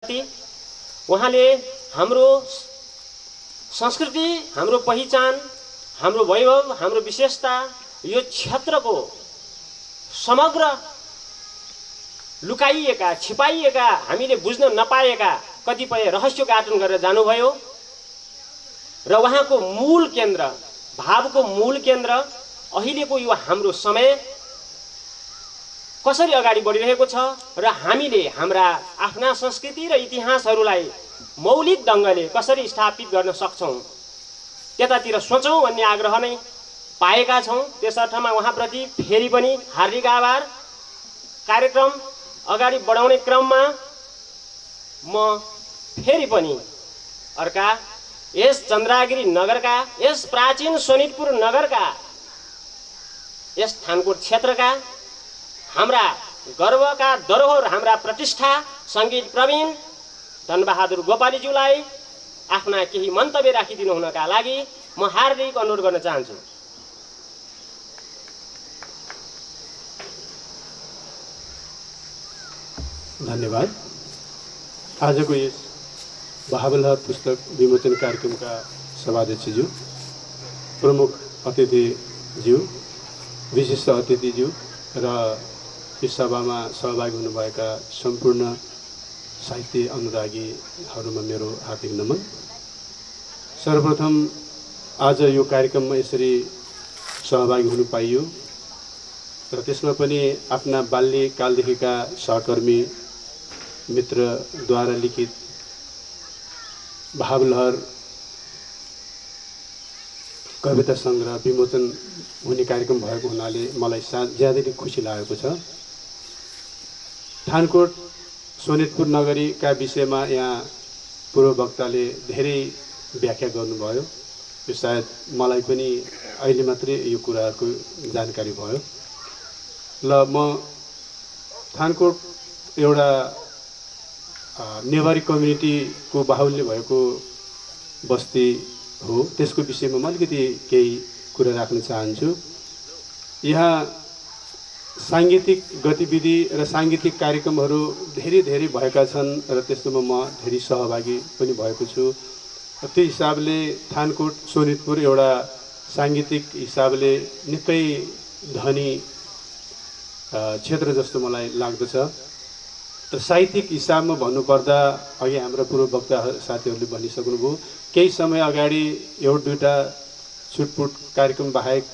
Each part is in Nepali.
व्यक्ति। उहाँले हाम्रो संस्कृति, हाम्रो पहिचान, हाम्रो वैभव, हाम्रो विशेषता, यो क्षेत्रको समग्र लुकाइएका, छिपाइएका, हामीले बुझ्न नपाएका कतिपय रहस्योद्घाटन गरेर जानुभयो। र उहाँको मूल केन्द्र, भावको मूल केन्द्र अहिलेको यो हाम्रो समय कसरी अगाडि बढिरहेको छ र हामीले हाम्रा आफ्ना संस्कृति र इतिहासहरूलाई मौलिक ढङ्गले कसरी स्थापित गर्न सक्छौँ, त्यतातिर सोचौँ भन्ने आग्रह नै पाएका छौँ। त्यसर्थमा उहाँप्रति फेरि पनि हार्दिक आभार। कार्यक्रम अगाडि बढाउने क्रममा म फेरि पनि अर्का यस चन्द्रागिरी नगरका, यस प्राचीन सोनितपुर नगरका, यस थानकोट क्षेत्रका हाम्रा गर्वका धरोहर, हाम्रा प्रतिष्ठा सङ्गीत प्रवीण धनबहादुर गोपालीज्यूलाई आफ्ना केही मन्तव्य राखिदिनु हुनका लागि म हार्दिक अनुरोध गर्न चाहन्छु। धन्यवाद। आजको यस बहावलहर पुस्तक विमोचन कार्यक्रमका सभाध्यक्षज्यू, प्रमुख अतिथिज्यू, विशिष्ट अतिथिज्यू र यस सभामा सहभागी हुनुभएका सम्पूर्ण साहित्य अनुरागीहरूमा मेरो हार्दिक नमन। सर्वप्रथम आज यो कार्यक्रममा यसरी सहभागी हुनु पाइयो र त्यसमा पनि आफ्ना बाल्यकालदेखिका सहकर्मी मित्रद्वारा लिखित बहावलहर कविता सङ्ग्रह विमोचन हुने कार्यक्रम भएको हुनाले मलाई ज्यादै नै खुसी लागेको छ। थानकोट सोनितपुर नगरीका विषयमा यहाँ पूर्ववक्ताले धेरै व्याख्या गर्नुभयो। यो सायद मलाई पनि अहिले मात्रै यो कुराहरूको जानकारी भयो। ल म थानकोट एउटा नेवारी कम्युनिटीको बाहुल्य भएको बस्ती हो, त्यसको विषयमा म अलिकति केही कुरा राख्न चाहन्छु। यहाँ साङ्गीतिक गतिविधि र साङ्गीतिक कार्यक्रमहरू धेरै भएका छन् र त्यस्तोमा म धेरै सहभागी पनि भएको छु। त्यो हिसाबले थानकोट सोनितपुर एउटा साङ्गीतिक हिसाबले निकै धनी क्षेत्र जस्तो मलाई लाग्दछ। र साहित्यिक हिसाबमा भन्नुपर्दा अघि हाम्रो पूर्ववक्ता साथीहरूले भनिसक्नुभयो, केही समय अगाडि एउटा दुईवटा छुटपुट कार्यक्रम बाहेक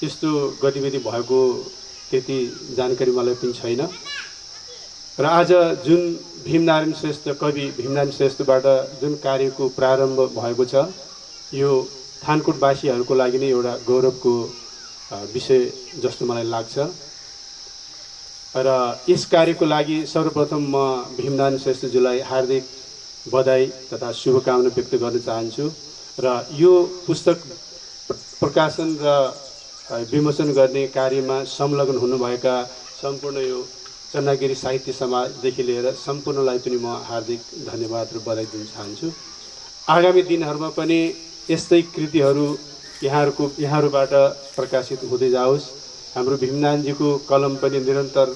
यस्तो गतिविधि भएको त्यति जानकारी मलाई पनि छैन। र आज जुन भीमनारायण श्रेष्ठ, कवि भीमनारायण श्रेष्ठबाट जुन कार्यको प्रारम्भ भएको छ, यो थानकोटवासीहरूको लागि नै एउटा गौरवको विषय जस्तो मलाई लाग्छ। र यस कार्यको लागि सर्वप्रथम म भीमनारायण श्रेष्ठज्यूलाई हार्दिक बधाई तथा शुभकामना व्यक्त गर्न चाहन्छु। र यो पुस्तक प्रकाशन र विमोचन गर्ने कार्यमा संलग्न हुनुभएका सम्पूर्ण यो चन्द्रगिरी साहित्य समाजदेखि लिएर सम्पूर्णलाई पनि म हार्दिक धन्यवाद र बधाई दिन चाहन्छु। आगामी दिनहरूमा पनि यस्तै कृतिहरू यहाँहरूबाट प्रकाशित हुँदै जाओस्। हाम्रो भीमनारायणजीको कलम पनि निरन्तर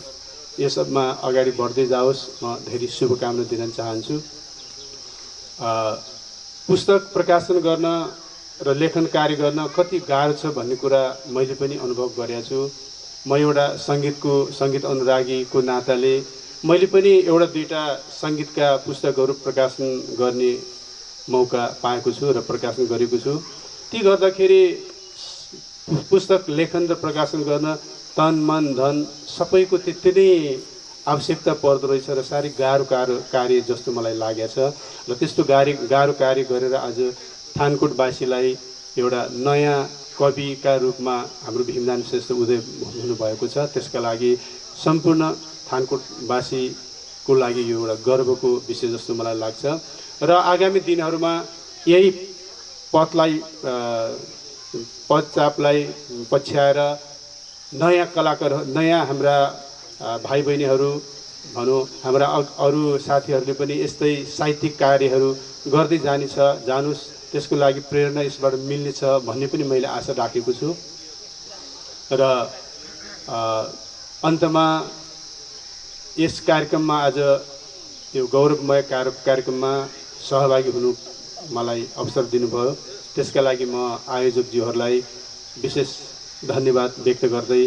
यसमा अगाडि बढ्दै जाओस्, म धेरै शुभकामना दिन चाहन्छु। पुस्तक प्रकाशन गर्न र लेखन कार्य गर्न कति गाह्रो छ भन्ने कुरा मैले पनि अनुभव गरेको छु। म एउटा सङ्गीत अनुरागीको नाताले मैले पनि एउटा दुईवटा सङ्गीतका पुस्तकहरू प्रकाशन गर्ने मौका पाएको छु र प्रकाशन गरेको छु। ती गर्दाखेरि पुस्तक लेखन र प्रकाशन गर्न तन मन धन सबैको त्यति नै आवश्यकता पर्दो रहेछ र साह्रै गाह्रो कार्य जस्तो मलाई लागेको छ। र त्यस्तो गाह्रो कार्य गरेर आज थानकोटवासीलाई एउटा नयाँ कविका रूपमा हाम्रो भीमनारायण श्रेष्ठ उदय हुनुभएको छ। त्यसका लागि सम्पूर्ण थानकोटवासीको लागि यो एउटा गर्वको विषय जस्तो मलाई लाग्छ। र आगामी दिनहरूमा यही पदचापलाई पछ्याएर नयाँ कलाकार, नयाँ हाम्रा भाइ बहिनीहरू भनौँ, हाम्रा अरू साथीहरूले पनि यस्तै साहित्यिक कार्यहरू गर्दै जानुस्, त्यसको लागि प्रेरणा यसबाट मिल्नेछ भन्ने पनि मैले आशा राखेको छु। र अन्तमा यस कार्यक्रममा आज यो गौरवमय कार्यक्रममा सहभागी हुनु मलाई अवसर दिनुभयो। त्यसका लागि म आयोजकज्यूहरूलाई विशेष धन्यवाद व्यक्त गर्दै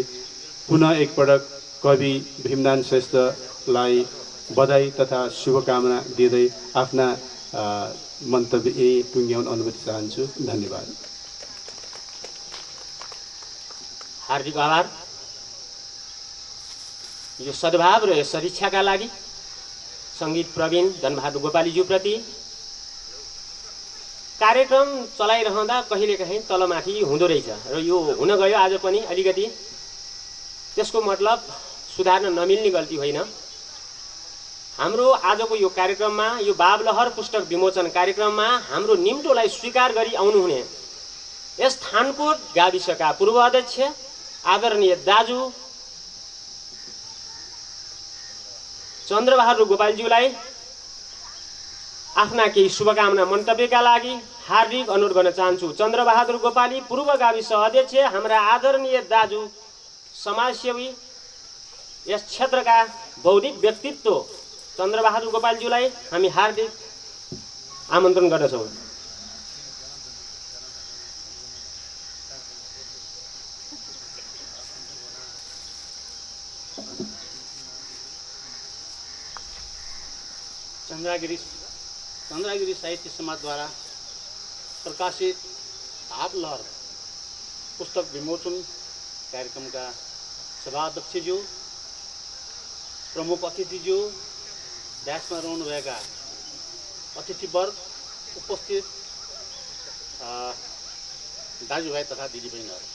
पुनः एकपटक कवि भीमनारायण श्रेष्ठलाई बधाई तथा शुभकामना दिँदै आफ्ना मन्तव्य टुङ्ग्याउन अनुमति चाहन्छु। धन्यवाद। हार्दिक आभार यो सद्भाव र सदिच्छाका लागि सङ्गीत प्रवीण धनबहादुर गोपालीज्यूप्रति। कार्यक्रम चलाइरहँदा कहिलेकाहीँ तलमाथि हुँदो रहेछ र यो हुन गयो आज पनि अलिकति। त्यसको मतलब सुधार्न नमिल्ने गल्ती होइन। हाम्रो आजको यो कार्यक्रममा यो बाबलहर पुस्तक विमोचन कार्यक्रममा हाम्रो निम्टोलाई स्वीकार गरी आउनुहुने यस थानकोट गाविसका पूर्व अध्यक्ष आदरणीय दाजु चन्द्रबहादुर गोपालज्यूलाई आफ्ना केही शुभकामना मन्तव्यका लागि हार्दिक अनुरोध गर्न चाहन्छु। चन्द्रबहादुर गोपाली पूर्व गाविस अध्यक्ष, हाम्रा आदरणीय दाजु समाजसेवी, यस क्षेत्रका बौद्धिक व्यक्तित्व चन्द्रबहादुर गोपालज्यूलाई हामी हार्दिक आमन्त्रण गर्दछौँ। चन्द्रागिरी साहित्य समाजद्वारा प्रकाशित भावलहर पुस्तक विमोचन कार्यक्रमका सभाध्यक्षज्यू, प्रमुख अतिथिज्यू, ड्यासमा रहनुभएका अतिथिवर्ग, उपस्थित दाजुभाइ तथा दिदीबहिनीहरू,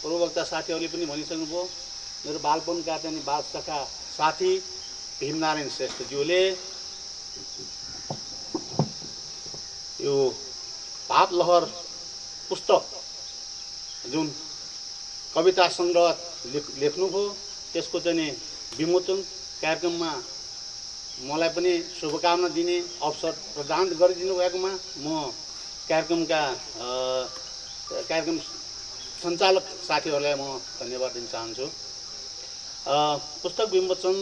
पूर्ववक्ता साथीहरूले पनि भनिसक्नुभयो। मेरो बालपनका चाहिँ बालसखा साथी भीमनारायण श्रेष्ठज्यूले यो भावलहर पुस्तक जुन कविता सङ्ग्रह लेख्नुभयो त्यसको चाहिँ विमोचन कार्यक्रममा मलाई पनि शुभकामना दिने अवसर प्रदान गरिदिनु भएकोमा म कार्यक्रम सञ्चालक साथीहरूलाई म धन्यवाद दिन चाहन्छु। पुस्तक विमोचन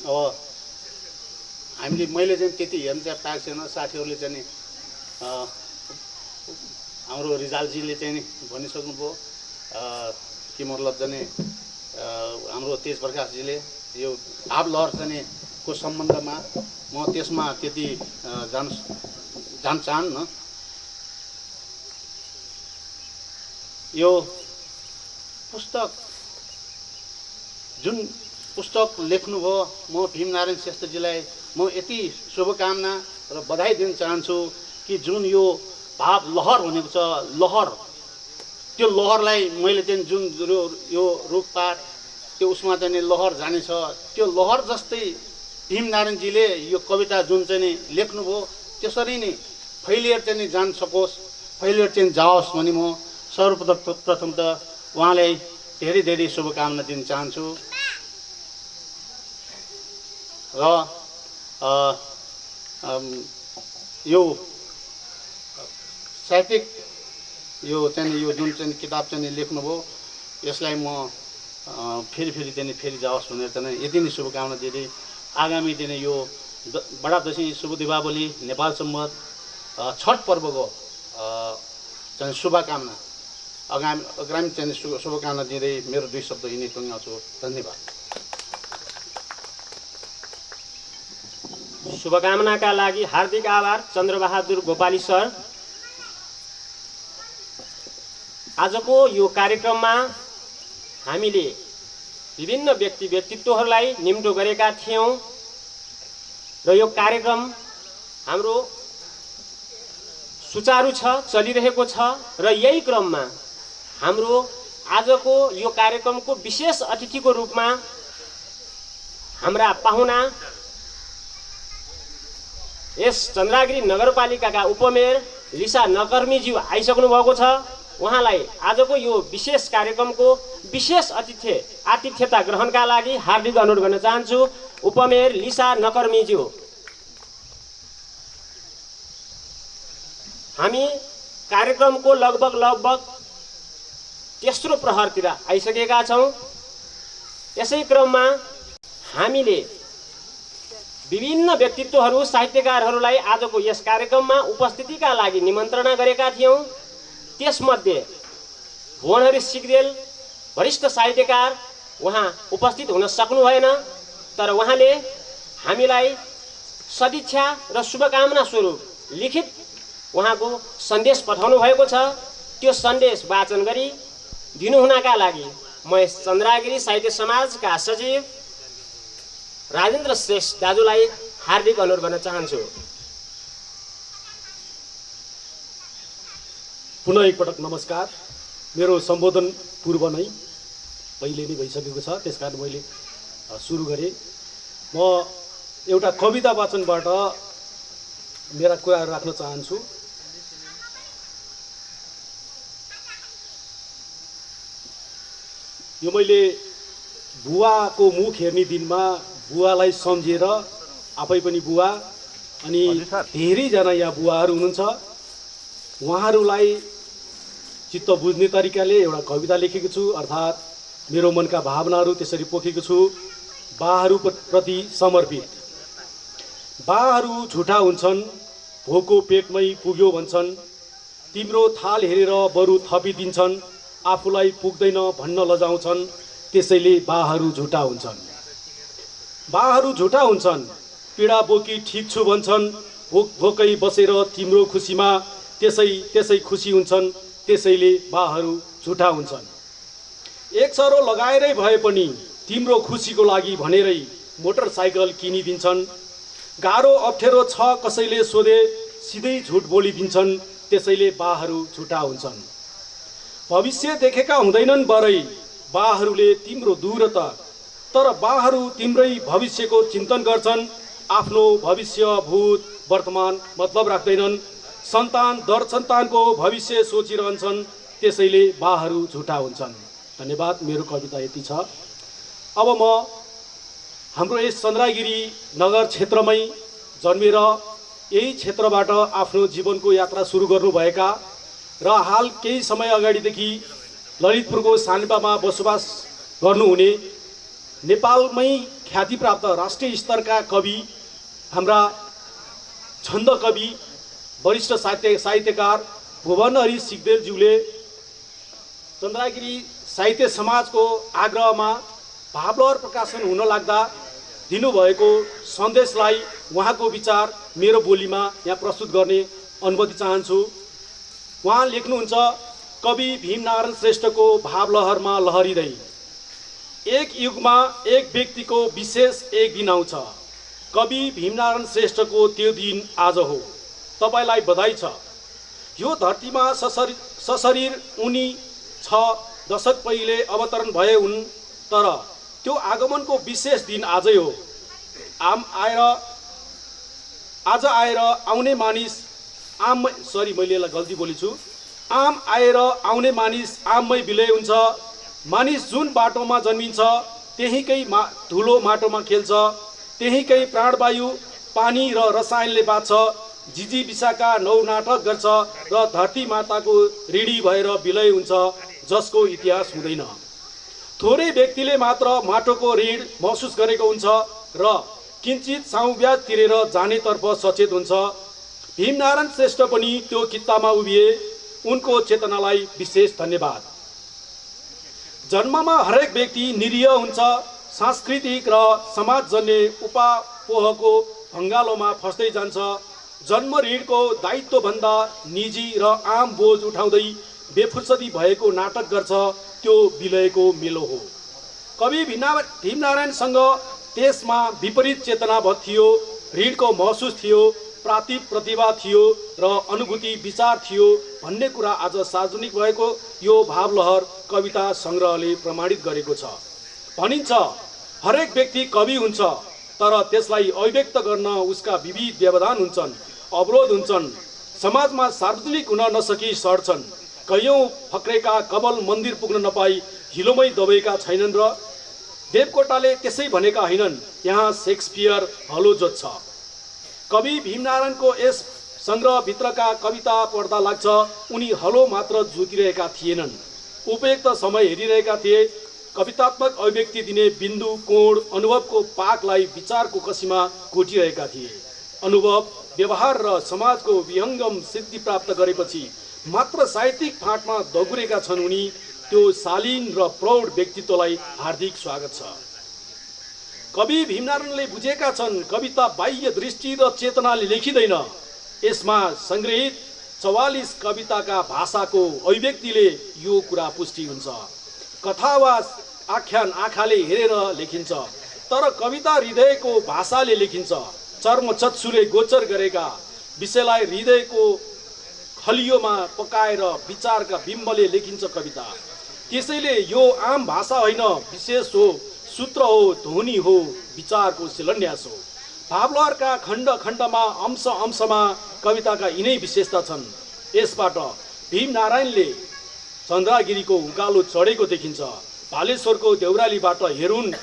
अब मैले चाहिँ त्यति हेर्न चाहिँ पाएको छैन। साथीहरूले चाहिँ हाम्रो रिजालजीले चाहिँ भनिसक्नुभयो कि मतलब चाहिँ हाम्रो तेज प्रकाशजीले यो भावलहर चाहिँ को सम्बन्धमा म त्यसमा त्यति जान चाहन्न। यो पुस्तक जुन पुस्तक लेख्नुभयो म भीमनारायण श्रेष्ठजीलाई म यति शुभकामना र बधाई दिन चाहन्छु कि जुन यो भाव लहर भनेको छ, लहर, त्यो लहरलाई मैले चाहिँ जुन यो रूपपात त्यो उसमा चाहिँ लहर जानेछ, त्यो लहर जस्तै भीमनारायणजीले यो कविता जुन चाहिँ लेख्नुभयो त्यसरी नै फैलिएर चाहिँ जान सकोस्, फैलिएर चाहिँ जाओस् भनी म सर्वप्रथम त उहाँलाई धेरै धेरै शुभकामना दिन चाहन्छु। र यो साहित्यिक यो जुन चाहिँ किताब चाहिँ लेख्नुभयो यसलाई म फेरि जाओस् भनेर चाहिँ यति नै शुभकामना दिँदै आगामी दिन यो बडा दशैँ शुभ दीपावली नेपाल सम्मत छठ पर्वको चाहिँ शुभकामना अग्रामी चाहिँ शुभकामना दिँदै मेरो दुई शब्द यिनै टुङ्ग्याउँछु। धन्यवाद। शुभकामनाका लागि हार्दिक आभार चन्द्रबहादुर गोपाली सर। आजको यो कार्यक्रममा हामीले विभिन्न व्यक्तित्वहरूलाई निम्तो गरेका थियौँ र यो कार्यक्रम हाम्रो सुचारू छ, चलिरहेको छ र यही क्रममा हाम्रो आजको यो कार्यक्रमको विशेष अतिथिको रूपमा हाम्रा पाहुना यस चन्द्रागिरी नगरपालिकाका उपमेयर लिसा नकर्मीज्यू आइसक्नु भएको छ। उहाँलाई आजको यो विशेष कार्यक्रमको विशेष आतिथ्यता ग्रहणका लागि हार्दिक अनुरोध गर्न चाहन्छु। उपमेयर लिसा नकर्मीज्यू, हामी कार्यक्रमको लगभग तेस्रो प्रहरतिर आइसकेका छौँ। यसै क्रममा हामीले विभिन्न व्यक्तित्वहरू साहित्यकारहरूलाई आजको यस कार्यक्रममा उपस्थितिका लागि निमन्त्रणा गरेका थियौँ। त्यसमध्ये भुवनहरि सिग्देल वरिष्ठ साहित्यकार उहाँ उपस्थित हुन सक्नु भएन, तर उहाँले हामीलाई सदिच्छा र शुभकामना स्वरूप लिखित उहाँको सन्देश पठाउनु भएको छ। त्यो सन्देश वाचन गरी दिनुहुनका लागि म चन्द्रगिरी साहित्य समाजका सचिव राजेन्द्र श्रेष्ठ दाजुलाई हार्दिक अनुरोध गर्न चाहन्छु। पुनः एकपटक नमस्कार। मेरो सम्बोधन पूर्व नै पहिले नै भइसकेको छ, त्यसकारण मैले सुरु गरेँ। म एउटा कविता वाचनबाट मेरा कुराहरू राख्न चाहन्छु। यो मैले बुवाको मुख हेर्ने दिनमा बुवालाई सम्झेर, आफै पनि बुवा अनि धेरैजना यहाँ बुवाहरू हुनुहुन्छ, उहाँहरूलाई चित्त बुझ्ने तरिकाले एउटा कविता लेखेको छु। अर्थात् मेरो मनका भावनाहरू त्यसरी पोखेको छु। बाहरूप्रति समर्पित। बाहरू झुटा हुन्छन्, भोको पेटमै पुग्यो भन्छन्, तिम्रो थाल हेरेर बरु थपिदिन्छन्, आफूलाई पुग्दैन भन्न लजाउँछन्, त्यसैले बाहरू झुटा हुन्छन्। बाहरू झुटा हुन्छन्, पीडा बोकी ठिक छु भन्छन्, भोकै बसेर तिम्रो खुसीमा त्यसै खुसी हुन्छन्, त्यसैले बाहरू झुटा हुन्छन्। एक सरो लगाएरै भए पनि तिम्रो खुसीको लागि भनेरै मोटरसाइकल किनिदिन्छन्, गाह्रो अप्ठ्यारो छ कसैले सोधे सिधै झुट बोलिदिन्छन्, त्यसैले बाहरू झुटा हुन्छन्। भविष्य देखेका हुँदैनन् बरै बाहरूले तिम्रो दूरता, तर बाहरू तिम्रै भविष्यको चिन्तन गर्छन्, आफ्नो भविष्य भूत वर्तमान मतलब राख्दैनन्, सन्तान दर सन्तानको भविष्य सोचिरहन्छन्, त्यसैले बाहरू झुटा हुन्छन्। धन्यवाद। मेरो कविता यति छ। अब म हाम्रो यस चन्द्रगिरी नगर क्षेत्रमै जन्मेर यही क्षेत्रबाट आफ्नो जीवनको यात्रा सुरु गर्नुभएका र हाल केही समय अगाडिदेखि ललितपुरको सानिपामा बसोबास गर्नुहुने नेपालमै ख्यातिप्राप्त राष्ट्रिय स्तरका कवि, हाम्रा छन्द कवि, वरिष्ठ साहित्यकार भुवनहरि सिग्देलज्यूले चन्द्रगिरी साहित्य समाजको आग्रहमा भावलहर प्रकाशन हुन लाग्दा दिनुभएको सन्देशलाई उहाँको विचार मेरो बोलीमा यहाँ प्रस्तुत गर्ने अनुमति चाहन्छु। उहाँ लेख्नुहुन्छ, कवि भीमनारायण श्रेष्ठको भावलहरमा लहरिँदै एक युगमा एक व्यक्तिको विशेष एक दिन आउँछ। कवि भीमनारायण श्रेष्ठको त्यो दिन आज हो। तपाईलाई बधाई छ। यो धरतीमा सशरीर उनी 6 दशक पहिले अवतरण भए हुन्, तर त्यो आगमनको विशेष दिन आजै हो। आज आएर आउने मानिस आम आएर आउने मानिस आममै विलय हुन्छ। मानिस जुन बाटोमा जन्मिन्छ त्यहीकै धुलो माटोमा खेल्छ, त्यहीकै प्राणवायु पानी र रसायनले बाँच्छ, जिजी बिसाका नौ नाटक गर्छ र धरती माताको ऋणी भएर विलय हुन्छ, जसको इतिहास हुँदैन। थोरै व्यक्तिले मात्र माटोको ऋण महसुस गरेको हुन्छ र किञ्चित साउब्याज तिरेर जानेतर्फ सचेत हुन्छ। भीमनारायण श्रेष्ठ पनि त्यो कित्तामा उभिए। उनको चेतनालाई विशेष धन्यवाद। जन्ममा हरेक व्यक्ति निरीह हुन्छ। सांस्कृतिक र समाजजन्य उपापोहको भङ्गालोमा फस्दै जान्छ। जन्म ऋणको दायित्वभन्दा निजी र आम बोझ उठाउँदै बेफुर्सदी भएको नाटक गर्छ, त्यो विलयको मेलो हो। कवि भीमनारायणसँग त्यसमा विपरीत चेतना थियो, ऋणको महसुस थियो, प्रतिभा थियो र अनुभूति विचार थियो भन्ने कुरा आज सार्वजनिक भएको यो भावलहर कविता सङ्ग्रहले प्रमाणित गरेको छ। भनिन्छ, हरेक व्यक्ति कवि हुन्छ, तर त्यसलाई अभिव्यक्त गर्न उसका विविध व्यवधान हुन्छन्, अवरोध हुन्छन्। समाजमा सार्वजनिक हुन नसकी सड्छन्। कैयौँ फक्रेका कवल मन्दिर पुग्न नपाई हिलोमै दबेका छैनन् र देवकोटाले त्यसै भनेका होइनन्, यहाँ शेक्सपियर हलो जोत्छ। कवि भीमनारायणको यस सङ्ग्रहभित्रका कविता पढ्दा लाग्छ उनी हलो मात्र जोतिरहेका थिएनन्, उपयुक्त समय हेरिरहेका थिए। कवितात्मक अभिव्यक्ति दिने बिन्दु, कोण, अनुभवको पाकलाई विचारको कसीमा कोटिरहेका थिए। अनुभव, व्यवहार र समाजको विहङ्गम सिद्धि प्राप्त गरेपछि मात्र साहित्यिक फाँटमा दगुरेका छन् उनी। त्यो शालीन र प्रौढ व्यक्तित्वलाई हार्दिक स्वागत छ। कवि भीमनारायणले बुझेका छन्, कविता बाह्य दृष्टि र चेतनाले लेखिँदैन, यसमा सङ्ग्रहित 44 कविताका भाषाको अभिव्यक्तिले यो कुरा पुष्टि हुन्छ। कथा वा आख्यान आँखाले हेरेर लेखिन्छ, तर कविता हृदयको भाषाले लेखिन्छ। चर्म चक्षुले गोचर गरेका विषयलाई हृदयको खलियोमा पकाएर विचारका बिम्बले लेखिन्छ कविता। त्यसैले यो आम भाषा होइन, विशेष हो, सूत्र हो, ध्वनि हो, विचारको शिलान्यास हो। भावलहरका खण्ड खण्डमा, अंश अंशमा कविताका यिनै विशेषता छन्। यसबाट भीमनारायणले चन्द्रगिरीको उकालो चढेको देखिन्छ। भालेश्वरको देउरालीबाट हेरुन्,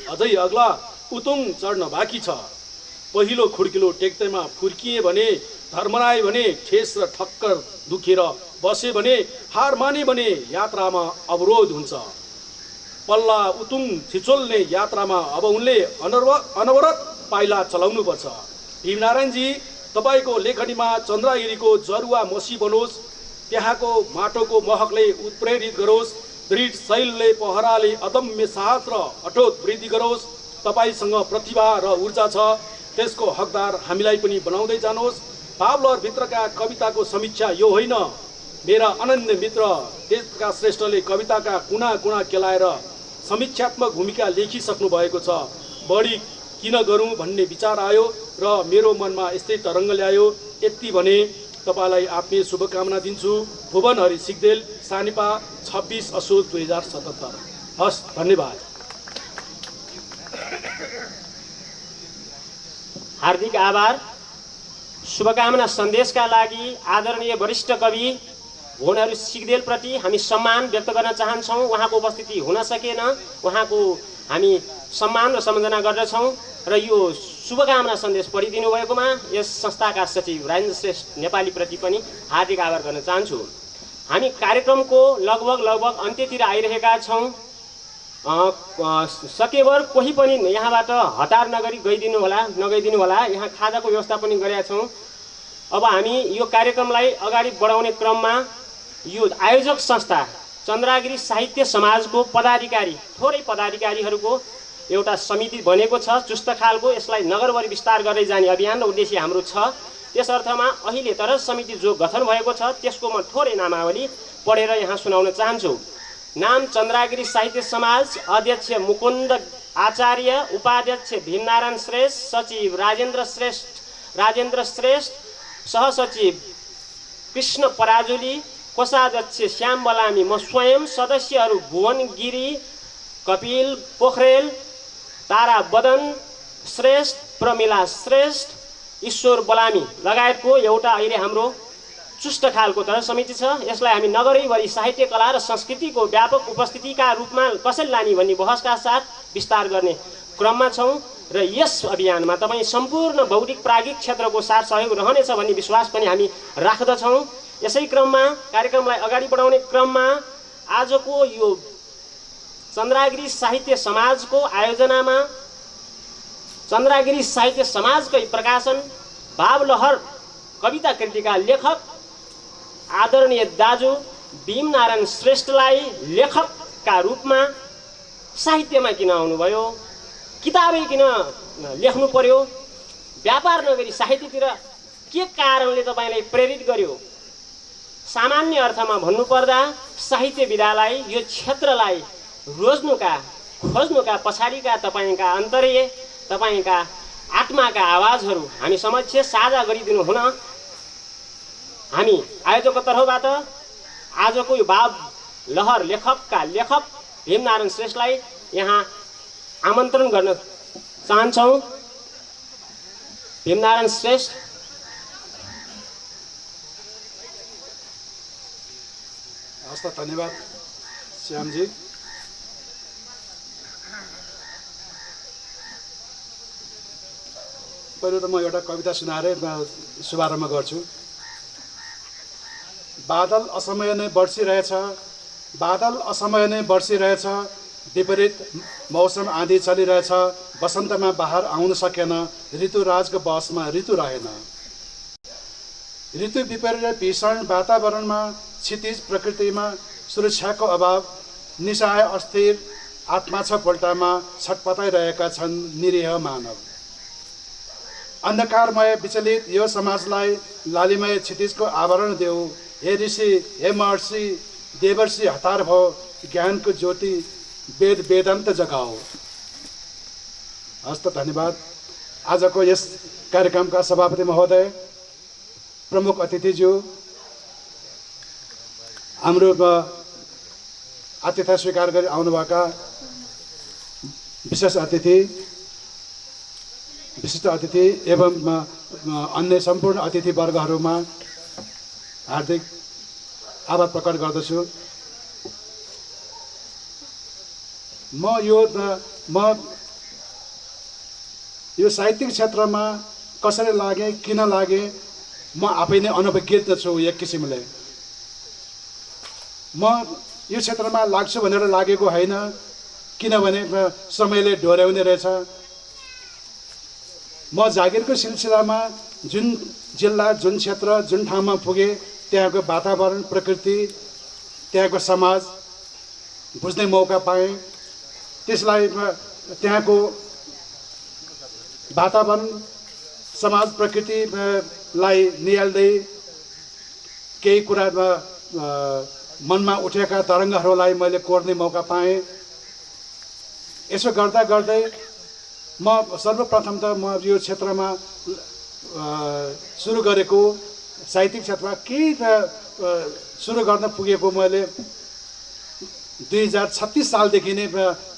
अझै अग्ला उतुङ चढ्न बाँकी छ। पहिलो खुड्किलो टेक्दैमा फुर्किए भने, धर्मराए भने, ठेस र ठक्कर दुखेर बसे भने, हार माने भने यात्रामा अवरोध हुन्छ। पल्ला उतुङ छिचोल्ने यात्रामा अब उनले अनवरत पाइला चलाउनुपर्छ। भीमनारायणजी, तपाईँको लेखनीमा चन्द्रगिरीको जरुवा मसी बनोस्, त्यहाँको माटोको महकले उत्प्रेरित गरोस्, दृढ शैलले पहराले अदम्य साहस र अटोट वृद्धि गरोस्। तपाईँसँग प्रतिभा र ऊर्जा छ, त्यसको हकदार हामीलाई पनि बनाउँदै जानुहोस्। भावलहरभित्रका कविताको समीक्षा यो होइन। मेरा अनन्य मित्र तेजप्रकाश श्रेष्ठले कविताका कुना कुना केलाएर समीक्षात्मक भूमिका लेखिसक्नु भएको छ। बढी किन गरौँ भन्ने विचार आयो र मेरो मनमा यस्तै तरङ्ग ल्यायो। यति भने तपाईँलाई आत्मीय शुभकामना दिन्छु। भुवन हरि सिग्देल, सानिपा, 26 असोज 2077। हस्, धन्यवाद। हार्दिक आभार। शुभकामना सन्देशका लागि आदरणीय वरिष्ठ कवि भुवन हरि सिग्देलप्रति हामी सम्मान व्यक्त गर्न चाहन्छौँ। उहाँको उपस्थिति हुन सकेन, उहाँको हामी सम्मान र सम्झना गर्दछौँ र यो शुभकामना सन्देश पढिदिनु भएकोमा यस संस्थाका सचिव राजेन्द्र श्रेष्ठ नेपालीप्रति पनि हार्दिक आभार गर्न चाहन्छु। हामी कार्यक्रमको लगभग अन्त्यतिर आइरहेका छौँ। सकेभर कोही पनि यहाँबाट हतार नगइदिनु होला। यहाँ खाजाको व्यवस्था पनि गरेका छौँ। अब हामी यो कार्यक्रमलाई अगाडि बढाउने क्रममा यो आयोजक संस्था चन्द्रगिरी साहित्य समाजको थोरै पदाधिकारीहरूको एउटा समिति बनेको छ, चुस्त खालको। यसलाई नगरभरि विस्तार गर्दै जाने अभियान र उद्देश्य हाम्रो छ। त्यस अर्थमा अहिले तरह समिति जो गठन भएको छ त्यसको म थोरै नामावली पढेर यहाँ सुनाउन चाहन्छु। नाम चन्द्रगिरी साहित्य समाज, अध्यक्ष मुकुन्द आचार्य, उपाध्यक्ष भीमनारायण श्रेष्ठ, सचिव राजेन्द्र श्रेष्ठ, सहसचिव कृष्ण पराजुली, कोषाध्यक्ष श्याम बलामी, म स्वयं, सदस्यहरू भुवन गिरी, कपिल पोखरेल, तारा बदन श्रेष्ठ, प्रमिला श्रेष्ठ, ईश्वर बलामी लगायतको एउटा अहिले हाम्रो चुष्ट खालको तरह समिति छ। यसलाई हामी नगरैभरि साहित्य, कला र संस्कृतिको व्यापक उपस्थितिका रूपमा कसरी लाने भन्ने बहसका साथ विस्तार गर्ने क्रममा छौँ र यस अभियानमा तपाईँ सम्पूर्ण बौद्धिक प्राज्ञिक क्षेत्रको साथ सहयोग रहनेछ भन्ने विश्वास पनि हामी राख्दछौँ। यसै क्रममा कार्यक्रमलाई अगाडि बढाउने क्रममा आजको यो चन्द्रगिरी साहित्य समाजको आयोजनामा चन्द्रगिरी साहित्य समाजकै प्रकाशन भावलहर कविता कृतिका लेखक आदरणीय दाजु भीमनारायण श्रेष्ठलाई लेखकका रूपमा साहित्यमा किन आउनुभयो, किताबै किन लेख्नु पर्यो, व्यापार नगरी साहित्यतिर के कारणले तपाईँलाई प्रेरित गर्यो? सामान्य अर्थमा भन्नुपर्दा साहित्य विधालाई, यो क्षेत्रलाई खोज्नुका पछाडिका तपाईँका अन्तर्य, तपाईँका आत्माका आवाजहरू हामी समक्ष साझा गरिदिनु हुन हामी आयोजकको तर्फबाट आजको यो भावलहर लेखकका लेखक भीमनारायण श्रेष्ठलाई यहाँ आमन्त्रण गर्न चाहन्छौँ। भीमनारायण श्रेष्ठ। हस् त, धन्यवाद श्यामजी। पहिलो त म एउटा कविता सुनाएरै शुभारम्भ गर्छु। बादल असमय नै बर्सिरहेछ, बादल असमय नै बर्सिरहेछ, विपरीत मौसम आँधी चलिरहेछ, वसन्तमा बाहर आउन सकेन, ऋतुराजको बसमा ऋतु रहेन। ऋतु विपरीत भीषण वातावरणमा, क्षितिज प्रकृतिमा सुरक्षाको अभाव, निशाय अस्थिर आत्मा छ पल्टामा छटपटाइरहेका छन् निरीह मानव। अन्धकारमय विचलित यो समाजलाई लालिमय क्षितिजको आवरण देऊ। हे ऋषि, हे महर्षि, देवर्षि हतार भो, ज्ञानको ज्योति वेद वेदान्त जगाओ। हस्त धन्यवाद। आजको यस कार्यक्रमका सभापति महोदय, प्रमुख अतिथिज्यू, हाम्रो आतिथ्य स्वीकार गरी आउनुभएका विशिष्ट अतिथि एवं अन्य सम्पूर्ण अतिथिवर्गहरूमा हार्दिक आभार प्रकट गर्दछु। म यो साहित्यिक क्षेत्रमा कसरी लागे, किन लागे, म आफै नै अनभिज्ञ छु। एक किसिमले म यो क्षेत्रमा लाग्छु भनेर लागेको होइन, किनभने समयले डोर्याउने रहेछ। म जागिरको सिलसिलामा जुन जिल्ला, जुन क्षेत्र, जुन ठाउँमा पुगेँ, त्यहाँको वातावरण, प्रकृति, त्यहाँको समाज बुझ्ने मौका पाएँ। त्यसलाई त्यहाँको वातावरण, समाज, प्रकृतिलाई निहाल्दै केही कुरा मनमा उठेका तरङ्गहरूलाई मैले कोर्ने मौका पाएँ। यसो गर्दा गर्दै म सर्वप्रथम त म यो क्षेत्रमा सुरु गरेको साहित्यिक क्षेत्रमा केही सुरु गर्न पुगेको मैले 2036 सालदेखि नै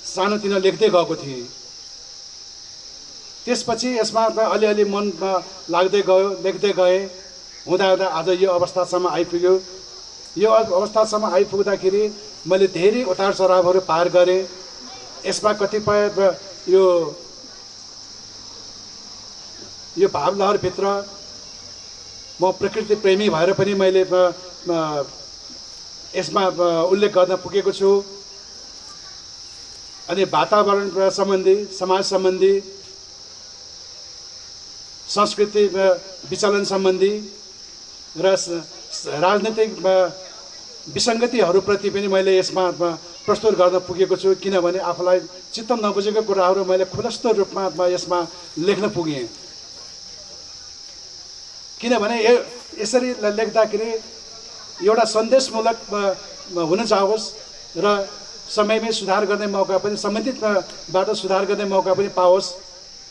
सानोतिनो लेख्दै गएको थिएँ। त्यसपछि यसमा अलिअलि मन लाग्दै गयो, लेख्दै गएँ। हुँदा हुँदा आज यो अवस्थासम्म आइपुग्यो। यो अवस्थासम्म आइपुग्दाखेरि मैले धेरै उतार चढावहरू पार गरेँ। यसमा कतिपय यो भाव लहरभित्र म प्रकृति प्रेमी भएर पनि मैले यसमा उल्लेख गर्न पुगेको छु। अनि वातावरण सम्बन्धी, समाज सम्बन्धी, संस्कृति विचलन सम्बन्धी र राजनीतिक विसङ्गतिहरूप्रति पनि मैले यसमा प्रस्तुत गर्न पुगेको छु। किनभने आफूलाई चित्त नबुझेको कुराहरू मैले खुलस्त रूपमा यसमा लेख्न पुगेँ। किनभने यसरी लेख्दाखेरि एउटा सन्देशमूलक हुन जाओस् र समयमै सुधार गर्ने मौका पनि, सम्बन्धितबाट सुधार गर्ने मौका पनि पाओस्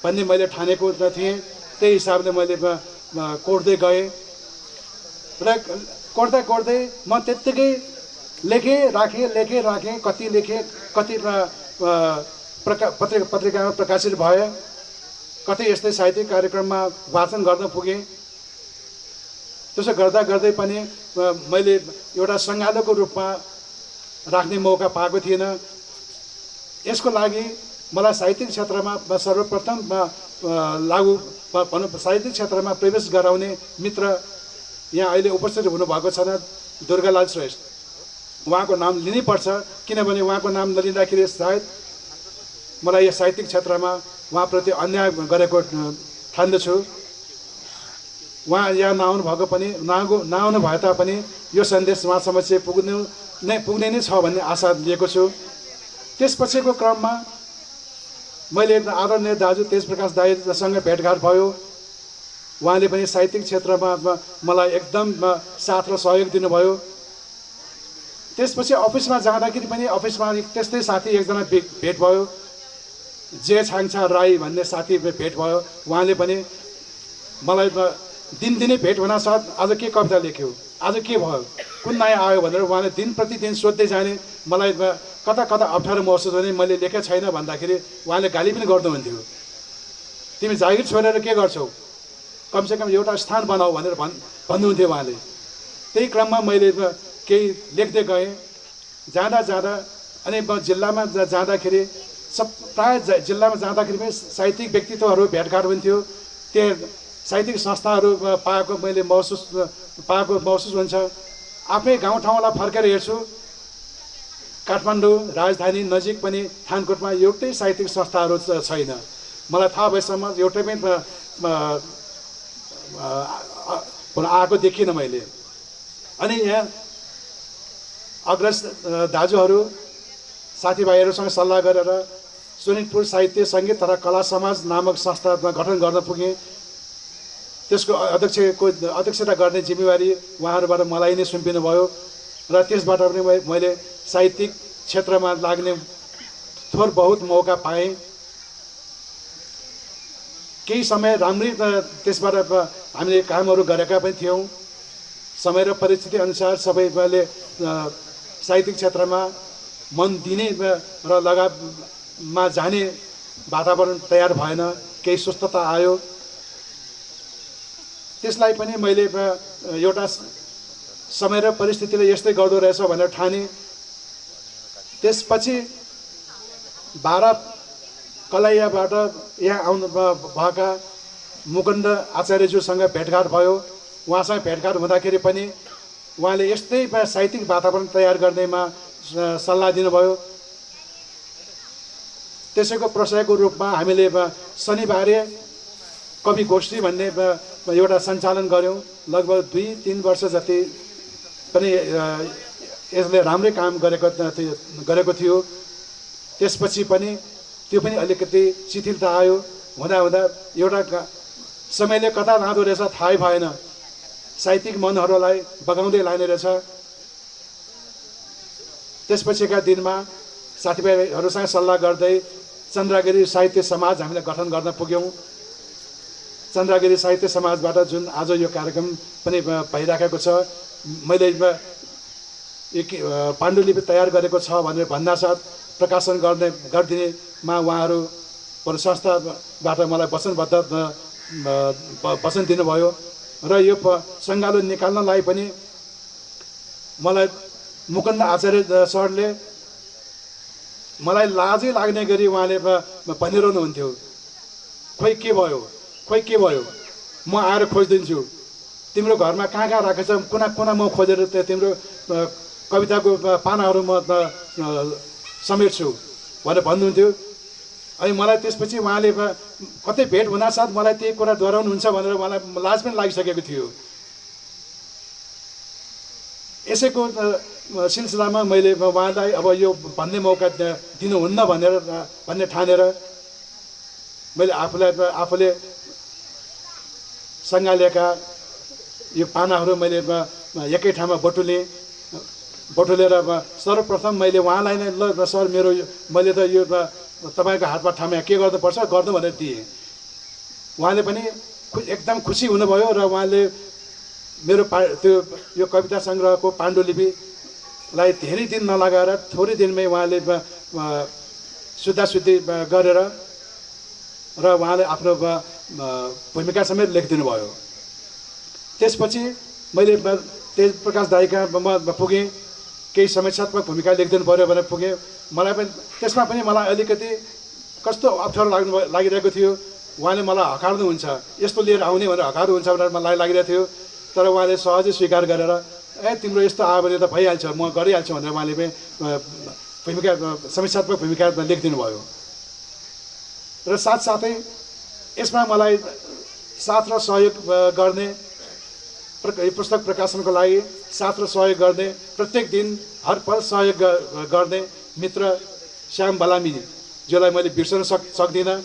भन्ने मैले ठानेको थिएँ। त्यही हिसाबले मैले कोर्दै गएँ र कोर्दा कोर्दै म त्यत्तिकै लेखेँ राखेँ, कति लेखेँ, कति पत्रिकामा प्रकाशित भए, कति यस्तै साहित्यिक कार्यक्रममा वाचन गर्न पुगेँ। त्यसो गर्दा गर्दै पनि मैले एउटा सङ्गालोको रूपमा राख्ने मौका पाएको थिएन। यसको लागि मलाई साहित्यिक क्षेत्रमा सर्वप्रथम साहित्यिक क्षेत्रमा प्रवेश गराउने मित्र यहाँ अहिले उपस्थित हुनुभएको छ, दुर्गालाल श्रेष्ठ। उहाँको नाम लिनैपर्छ, किनभने उहाँको नाम नलिँदाखेरि सायद मलाई यो साहित्यिक क्षेत्रमा उहाँप्रति अन्याय गरेको ठान्दछु। उहाँ यहाँ नआउनु भएको पनि, नआउनु भए तापनि यो सन्देश उहाँसम्म चाहिँ पुग्ने नै छ भन्ने आशा लिएको छु। त्यसपछिको क्रममा मैले आदरणीय दाजु तेजप्रकाश दाइसँग भेटघाट भयो। उहाँले पनि साहित्यिक क्षेत्रमा मलाई एकदम साथ र सहयोग दिनुभयो। त्यसपछि अफिसमा जाँदाखेरि पनि अफिसमा त्यस्तै साथी एकजना भेट भयो, जे छाङछा राई भन्ने साथी भेट भयो। उहाँले पनि मलाई दिनदिनै भेट हुनासाथ आज के कविता लेख्यो, आज के भयो, कुन नयाँ आयो भनेर उहाँले दिन प्रतिदिन सोध्दै जाने। मलाई कता कता अप्ठ्यारो महसुस हुने, मैले लेखेको छैन भन्दाखेरि उहाँले गाली पनि गर्नुहुन्थ्यो। तिमी जागिर छोडेर के गर्छौ, कमसेकम एउटा स्थान बनाऊ भनेर भन्नुहुन्थ्यो उहाँले। त्यही क्रममा मैले केही लेख्दै गएँ। जाँदा अनि म जिल्लामा जाँदाखेरि प्राय जिल्लामा जाँदाखेरि पनि साहित्यिक व्यक्तित्वहरू भेटघाट हुन्थ्यो। त्यहाँ साहित्यिक संस्थाहरू पाएको महसुस हुन्छ। आफ्नै गाउँठाउँलाई फर्केर हेर्छु, काठमाडौँ राजधानी नजिक पनि थानकोटमा एउटै साहित्यिक संस्थाहरू छैन। मलाई थाहा भएसम्म एउटै पनि आएको देखिनँ मैले। अनि यहाँ अग्रज दाजुहरू साथीभाइहरूसँग सल्लाह गरेर सोनितपुर साहित्य सङ्गीत तथा कला समाज नामक संस्था गठन गर्न पुगेँ। त्यसको अध्यक्षता गर्ने जिम्मेवारी उहाँहरूबाट मलाई नै सुम्पिनु भयो र त्यसबाट पनि मैले साहित्यिक क्षेत्रमा लाग्ने थोर बहुत मौका पाएँ। केही समय राम्रै त्यसबाट हामीले कामहरू गरेका पनि थियौँ। समय र परिस्थिति अनुसार सबैले साहित्यिक क्षेत्रमा मन दिने र लगावमा जाने वातावरण तयार भएन, केही सुस्तता आयो। त्यसलाई पनि मैले एउटा समय र परिस्थितिले यस्तै गर्दो रहेछ भनेर ठाने। त्यसपछि 12 कलैयाबाट यहाँ आउनु भएका मुकुन्द आचार्यज्यूसँग भेटघाट भयो। उहाँसँग भेटघाट हुँदाखेरि पनि उहाँले यस्तै साहित्यिक वातावरण तयार गर्नेमा सल्लाह दिनुभयो। त्यसैको प्रशयको रूपमा हामीले शनिबारे कवि गोष्ठी भन्ने एउटा सञ्चालन गऱ्यौँ। लगभग 2-3 वर्ष जति पनि यसले राम्रै काम गरेको थियो। त्यसपछि पनि त्यो पनि अलिकति शिथिलता आयो। हुँदा हुँदा एउटा समयले कता लाँदो रहेछ थाहै भएन। साहित्यिक मनहरूलाई बगाउँदै लाने रहेछ। त्यसपछिका दिनमा साथीभाइहरूसँग सल्लाह गर्दै चन्द्रगिरी साहित्य समाज हामीले गठन गर्न पुग्यौँ। चन्द्रगिरी साहित्य समाजबाट जुन आज यो कार्यक्रम पनि भइराखेको छ, मैले पाण्डुलिपि तयार गरेको छ भनेर भन्दासाथ प्रकाशन गरिदिनेमा उहाँहरू संस्थाबाट मलाई वचन दिनुभयो र यो सङ्गालो निकाल्नलाई पनि मलाई मुकुन्द आचार्य सरले मलाई लाजै लाग्ने गरी उहाँले भनिरहनुहुन्थ्यो, खोइ के भयो, म आएर खोजिदिन्छु। तिम्रो घरमा कहाँ राखेको छ, कुना म खोजेर तिम्रो कविताको पानाहरू म समेट्छु भनेर भन्नुहुन्थ्यो। अनि मलाई त्यसपछि उहाँले कतै भेट हुनासाथ मलाई त्यही कुरा दोहोऱ्याउनुहुन्छ भनेर मलाई लाज पनि लागिसकेको थियो। यसैको सिलसिलामा मैले उहाँलाई अब यो भन्ने मौका दिनुहुन्न भन्ने ठानेर मैले आफूले सङ्गालेका यो पानाहरू मैले एकै ठाउँमा बटुलेर सर्वप्रथम मैले उहाँलाई नै ल सर मैले त यो तपाईँको हातमा ठाउँमा के गर्नुपर्छ गर्नु भनेर दिएँ। उहाँले पनि एकदम खुसी हुनुभयो र उहाँले मेरो त्यो यो कविता सङ्ग्रहको पाण्डुलिपिलाई धेरै दिन नलगाएर थोरै दिनमै उहाँले शुद्धाशुद्धि गरेर र उहाँले आफ्नो भूमिका समेत लेखिदिनु भयो। त्यसपछि मैले तेज प्रकाश दाइकामा पुगेँ। केही समीक्षात्मक भूमिका लेखिदिनु पऱ्यो भनेर पुगेँ। मलाई पनि त्यसमा पनि मलाई अलिकति कस्तो अप्ठ्यारो लागिरहेको थियो। उहाँले मलाई हकार्नुहुन्छ, यस्तो लिएर आउने भनेर हकार्नुहुन्छ भनेर मलाई लागिरहेको थियो। तर उहाँले सहजै स्वीकार गरेर तिम्रो यस्तो आयो भने त भइहाल्छ, म गरिहाल्छु भनेर उहाँले पनि भूमिका समीक्षात्मक भूमिका लेखिदिनु भयो। र साथसाथै यसमा मलाई साथ र सहयोग गर्ने पुस्तक प्रकाशनको लागि साथ र सहयोग गर्ने प्रत्येक दिन हर पल सहयोग गर्ने मित्र श्याम बलामी जसलाई मैले बिर्सन सक्दिनँ।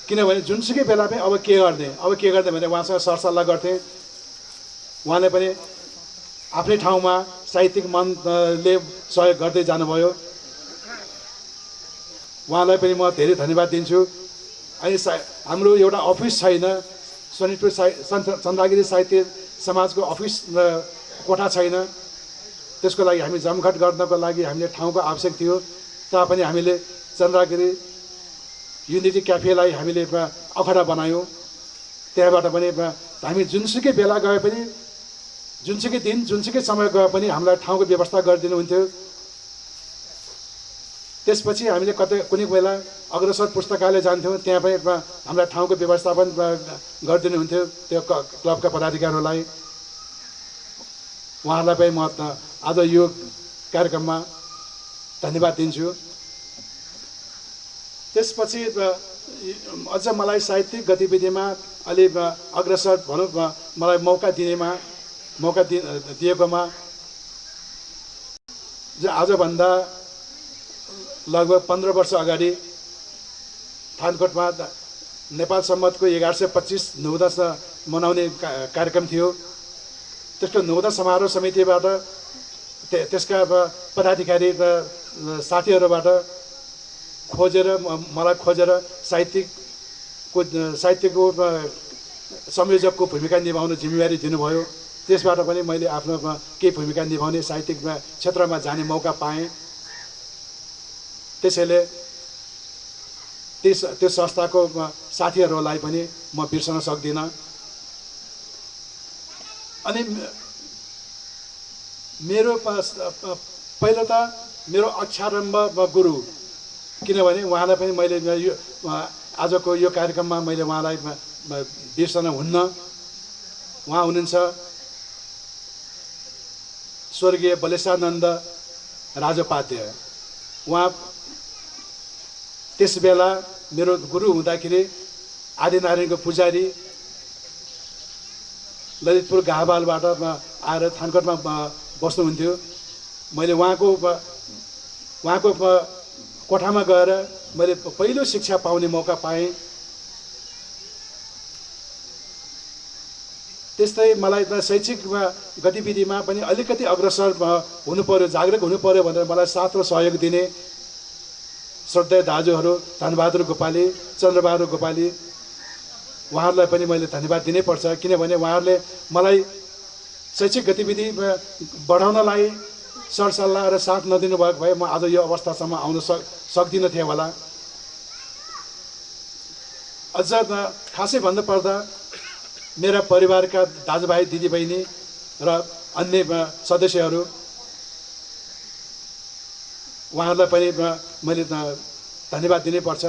किनभने जुनसुकै बेला पनि अब के गर्ने भने उहाँसँग सरसल्लाह गर्थेँ। उहाँले पनि आफ्नै ठाउँमा साहित्यिक मनले सहयोग गर्दै जानुभयो। उहाँलाई पनि म धेरै धन्यवाद दिन्छु। अनि हाम्रो एउटा अफिस छैन, सोनितपुर चन्द्रगिरी साहित्य समाजको अफिस कोठा छैन। त्यसको लागि हामी जमघट गर्नको लागि हामीले ठाउँको आवश्यक थियो। तापनि हामीले चन्द्रगिरी युनिटी क्याफेलाई हामीले अखडा बनायौँ। त्यहाँबाट पनि हामी जुनसुकै बेला गए पनि, जुनसुकै दिन जुनसुकै समय गए पनि हामीलाई ठाउँको व्यवस्था गरिदिनुहुन्थ्यो। त्यसपछि हामीले कुनै बेला अग्रसर पुस्तकालय जान्थ्यौँ, त्यहाँ पनि हामीलाई ठाउँको व्यवस्थापन गरिदिनुहुन्थ्यो त्यो क्लबका पदाधिकारीहरूलाई। उहाँहरूलाई पनि म आज यो कार्यक्रममा धन्यवाद दिन्छु। त्यसपछि अझ मलाई साहित्यिक गतिविधिमा अलि अग्रसर भनौँ मलाई मौका दिएकोमा आजभन्दा लगभग 15 वर्ष अगाडि थानकोटमा नेपाल सम्मतको 1125 नौदश मनाउने कार्यक्रम थियो। त्यसको नौदश समारोह समितिबाट त्यसका पदाधिकारी र साथीहरूबाट मलाई खोजेर साहित्यको संयोजकको भूमिका निभाउने जिम्मेवारी दिनुभयो। त्यसबाट पनि मैले आफ्नो केही भूमिका निभाउने साहित्यिक क्षेत्रमा जाने मौका पाएँ। त्यसैले त्यो संस्थाको साथीहरूलाई पनि म बिर्सन सक्दिनँ। अनि मेरो पहिलो त मेरो अक्षारम्भ गुरु, किनभने उहाँलाई पनि मैले यो आजको यो कार्यक्रममा मैले उहाँलाई बिर्सन हुन्न। उहाँ हुनुहुन्छ स्वर्गीय बलेशानन्द राजोपाध्याय। उहाँ त्यस बेला मेरो गुरु हुँदाखेरि आदिनारायणको पुजारी ललितपुर गाहबालबाट आएर थानकोटमा बस्नुहुन्थ्यो। मैले उहाँको कोठामा गएर मैले पहिलो शिक्षा पाउने मौका पाएँ। त्यस्तै मलाई शैक्षिक गतिविधिमा पनि अलिकति अग्रसर हुनु पर्यो, जागरुक हुनु पर्यो भनेर मलाई साथ र सहयोग दिने श्रद्धेय दाजुहरू धनबहादुर गोपाली, चन्द्रबहादुर गोपाली, उहाँहरूलाई पनि मैले धन्यवाद दिनैपर्छ। किनभने उहाँहरूले मलाई शैक्षिक गतिविधि बढाउनलाई सरसल्लाह र साथ नदिनु भएको भए म आज यो अवस्थासम्म आउन सक्दिनँ थिएँ होला। अझ खासै भन्नुपर्दा मेरा परिवारका दाजुभाइ दिदीबहिनी र अन्य सदस्यहरू, उहाँहरूलाई पनि मैले धन्यवाद दिनैपर्छ।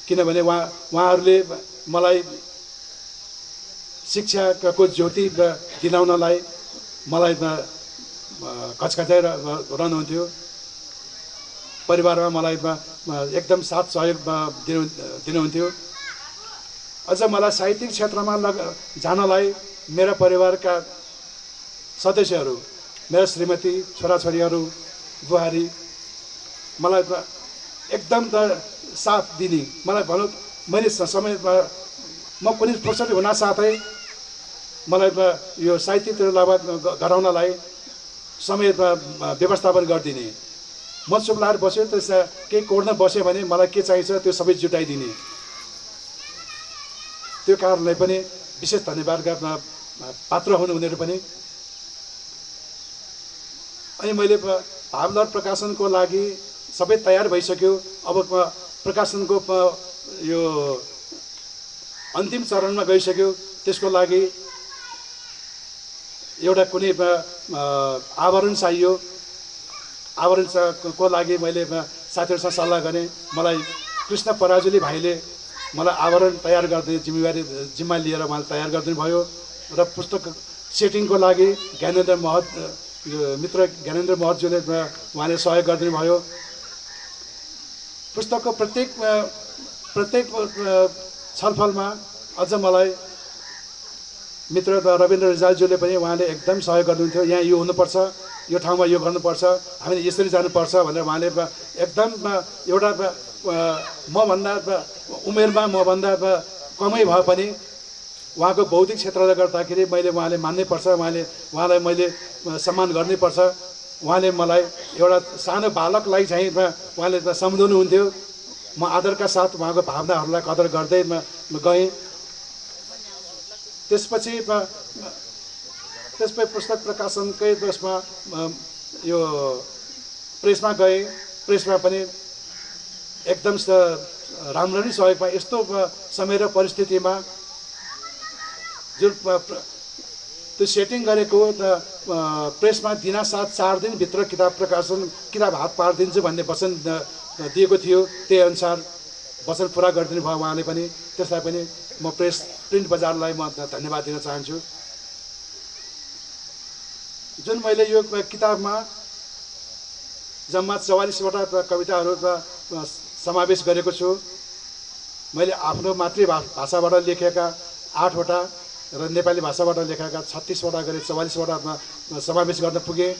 किनभने उहाँहरूले मलाई शिक्षाको ज्योति दिलाउनलाई मलाई घचघचाइरहनुहुन्थ्यो। परिवारमा मलाई एकदम साथ सहयोग दिनुहुन्थ्यो। अझ मलाई साहित्यिक क्षेत्रमा जानलाई मेरा परिवारका सदस्यहरू, मेरा श्रीमती, छोराछोरीहरू, बुहारी मलाई एकदम साथ दिने, मलाई भनौँ मैले समयमा म पनि फुर्सद हुन साथै मलाई यो साहित्यतिर गराउनलाई समय व्यवस्थापन गरिदिने। म चुप लाएर बस्यो, त्यस केही कोर्न बस्यो भने मलाई के चाहिन्छ त्यो सबै जुटाइदिने। त्यो कारणले पनि विशेष धन्यवादका पात्र हुनु उनीहरू पनि। अनि मैले भावलहर प्रकाशनको लागि सबै तयार भइसक्यो। अब प्रकाशनको यो अन्तिम चरणमा गइसक्यो। त्यसको लागि एउटा कुनै आवरण चाहियो। आवरणको लागि मैले साथीहरूसँग सल्लाह गरेँ। मलाई कृष्ण पराजुली भाइले मलाई आवरण तयार गर्ने जिम्मा लिएर उहाँले तयार गरिदिनु भयो। र पुस्तक सेटिङको लागि मित्र ज्ञानेन्द्र महतज्यूले उहाँले सहयोग गरिदिनु भयो। पुस्तकको प्रत्येक छलफलमा अझ मलाई मित्र रविन्द्र रिजालज्यूले पनि उहाँले एकदम सहयोग गर्नुहुन्थ्यो। यहाँ यो हुनुपर्छ, यो ठाउँमा यो गर्नुपर्छ, हामीले यसरी जानुपर्छ भनेर उहाँले एकदम एउटा मभन्दा उमेरमा मभन्दा कमै भए पनि उहाँको बौद्धिक क्षेत्रले गर्दाखेरि उहाँले मान्नैपर्छ, उहाँलाई मैले सम्मान गर्नैपर्छ। उहाँले मलाई एउटा सानो बालकलाई चाहिँ उहाँले सम्झाउनुहुन्थ्यो। म आदरका साथ उहाँको भावनाहरूलाई कदर गर्दै गएँ। त्यसपछि पुस्तक प्रकाशनकै त्यसमा यो प्रेसमा गएँ। प्रेसमा पनि एकदम राम्ररी सहयोग पाएँ। यस्तो समय र परिस्थितिमा जुन त्यो सेटिङ गरेको प्रेसमा दिनासाथ 4 दिनभित्र किताब हात पारिदिन्छु भन्ने वचन दिएको थियो। त्यही अनुसार वचन पुरा गरिदिनु भयो उहाँले पनि। त्यसलाई पनि म प्रिन्ट बजारलाई म धन्यवाद दिन चाहन्छु। जुन मैले यो किताबमा जम्मा 44वटा कविताहरू समावेश गरेको छु। मैले आफ्नो मातृभाषाबाट लेखेका 8वटा र नेपाली भाषाबाट लेखेका 36वटा गरी 44वटामा समावेश गर्न पुगेँ।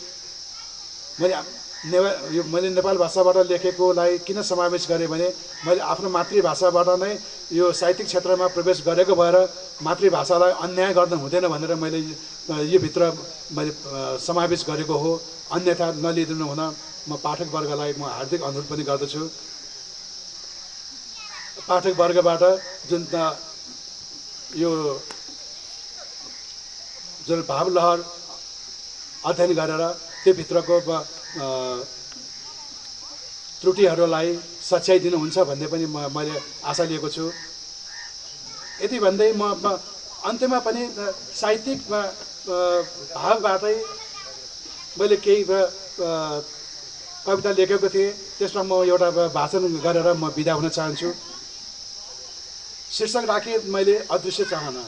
मैले नेपाल भाषाबाट लेखेकोलाई किन समावेश गरेँ भने मैले आफ्नो मातृभाषाबाट नै यो साहित्यिक क्षेत्रमा प्रवेश गरेको भएर मातृभाषालाई अन्याय गर्न हुँदैन भनेर मैले यो भित्र मैले समावेश गरेको हो। अन्यथा नलिदिनु हुन म पाठकवर्गलाई म हार्दिक अनुरोध पनि गर्दछु। पाठकवर्गबाट जुन भावलहर अध्ययन गरेर त्यो भित्रको त्रुटिहरूलाई सच्याइदिनुहुन्छ भन्ने पनि मैले आशा लिएको छु। यति भन्दै म अन्त्यमा पनि साहित्यिक भावबाटै मैले केही कविता लेखेको थिएँ, त्यसमा म एउटा भाषण गरेर म बिदा हुन चाहन्छु। शीर्षक राखेँ मैले अदृश्य चाहना।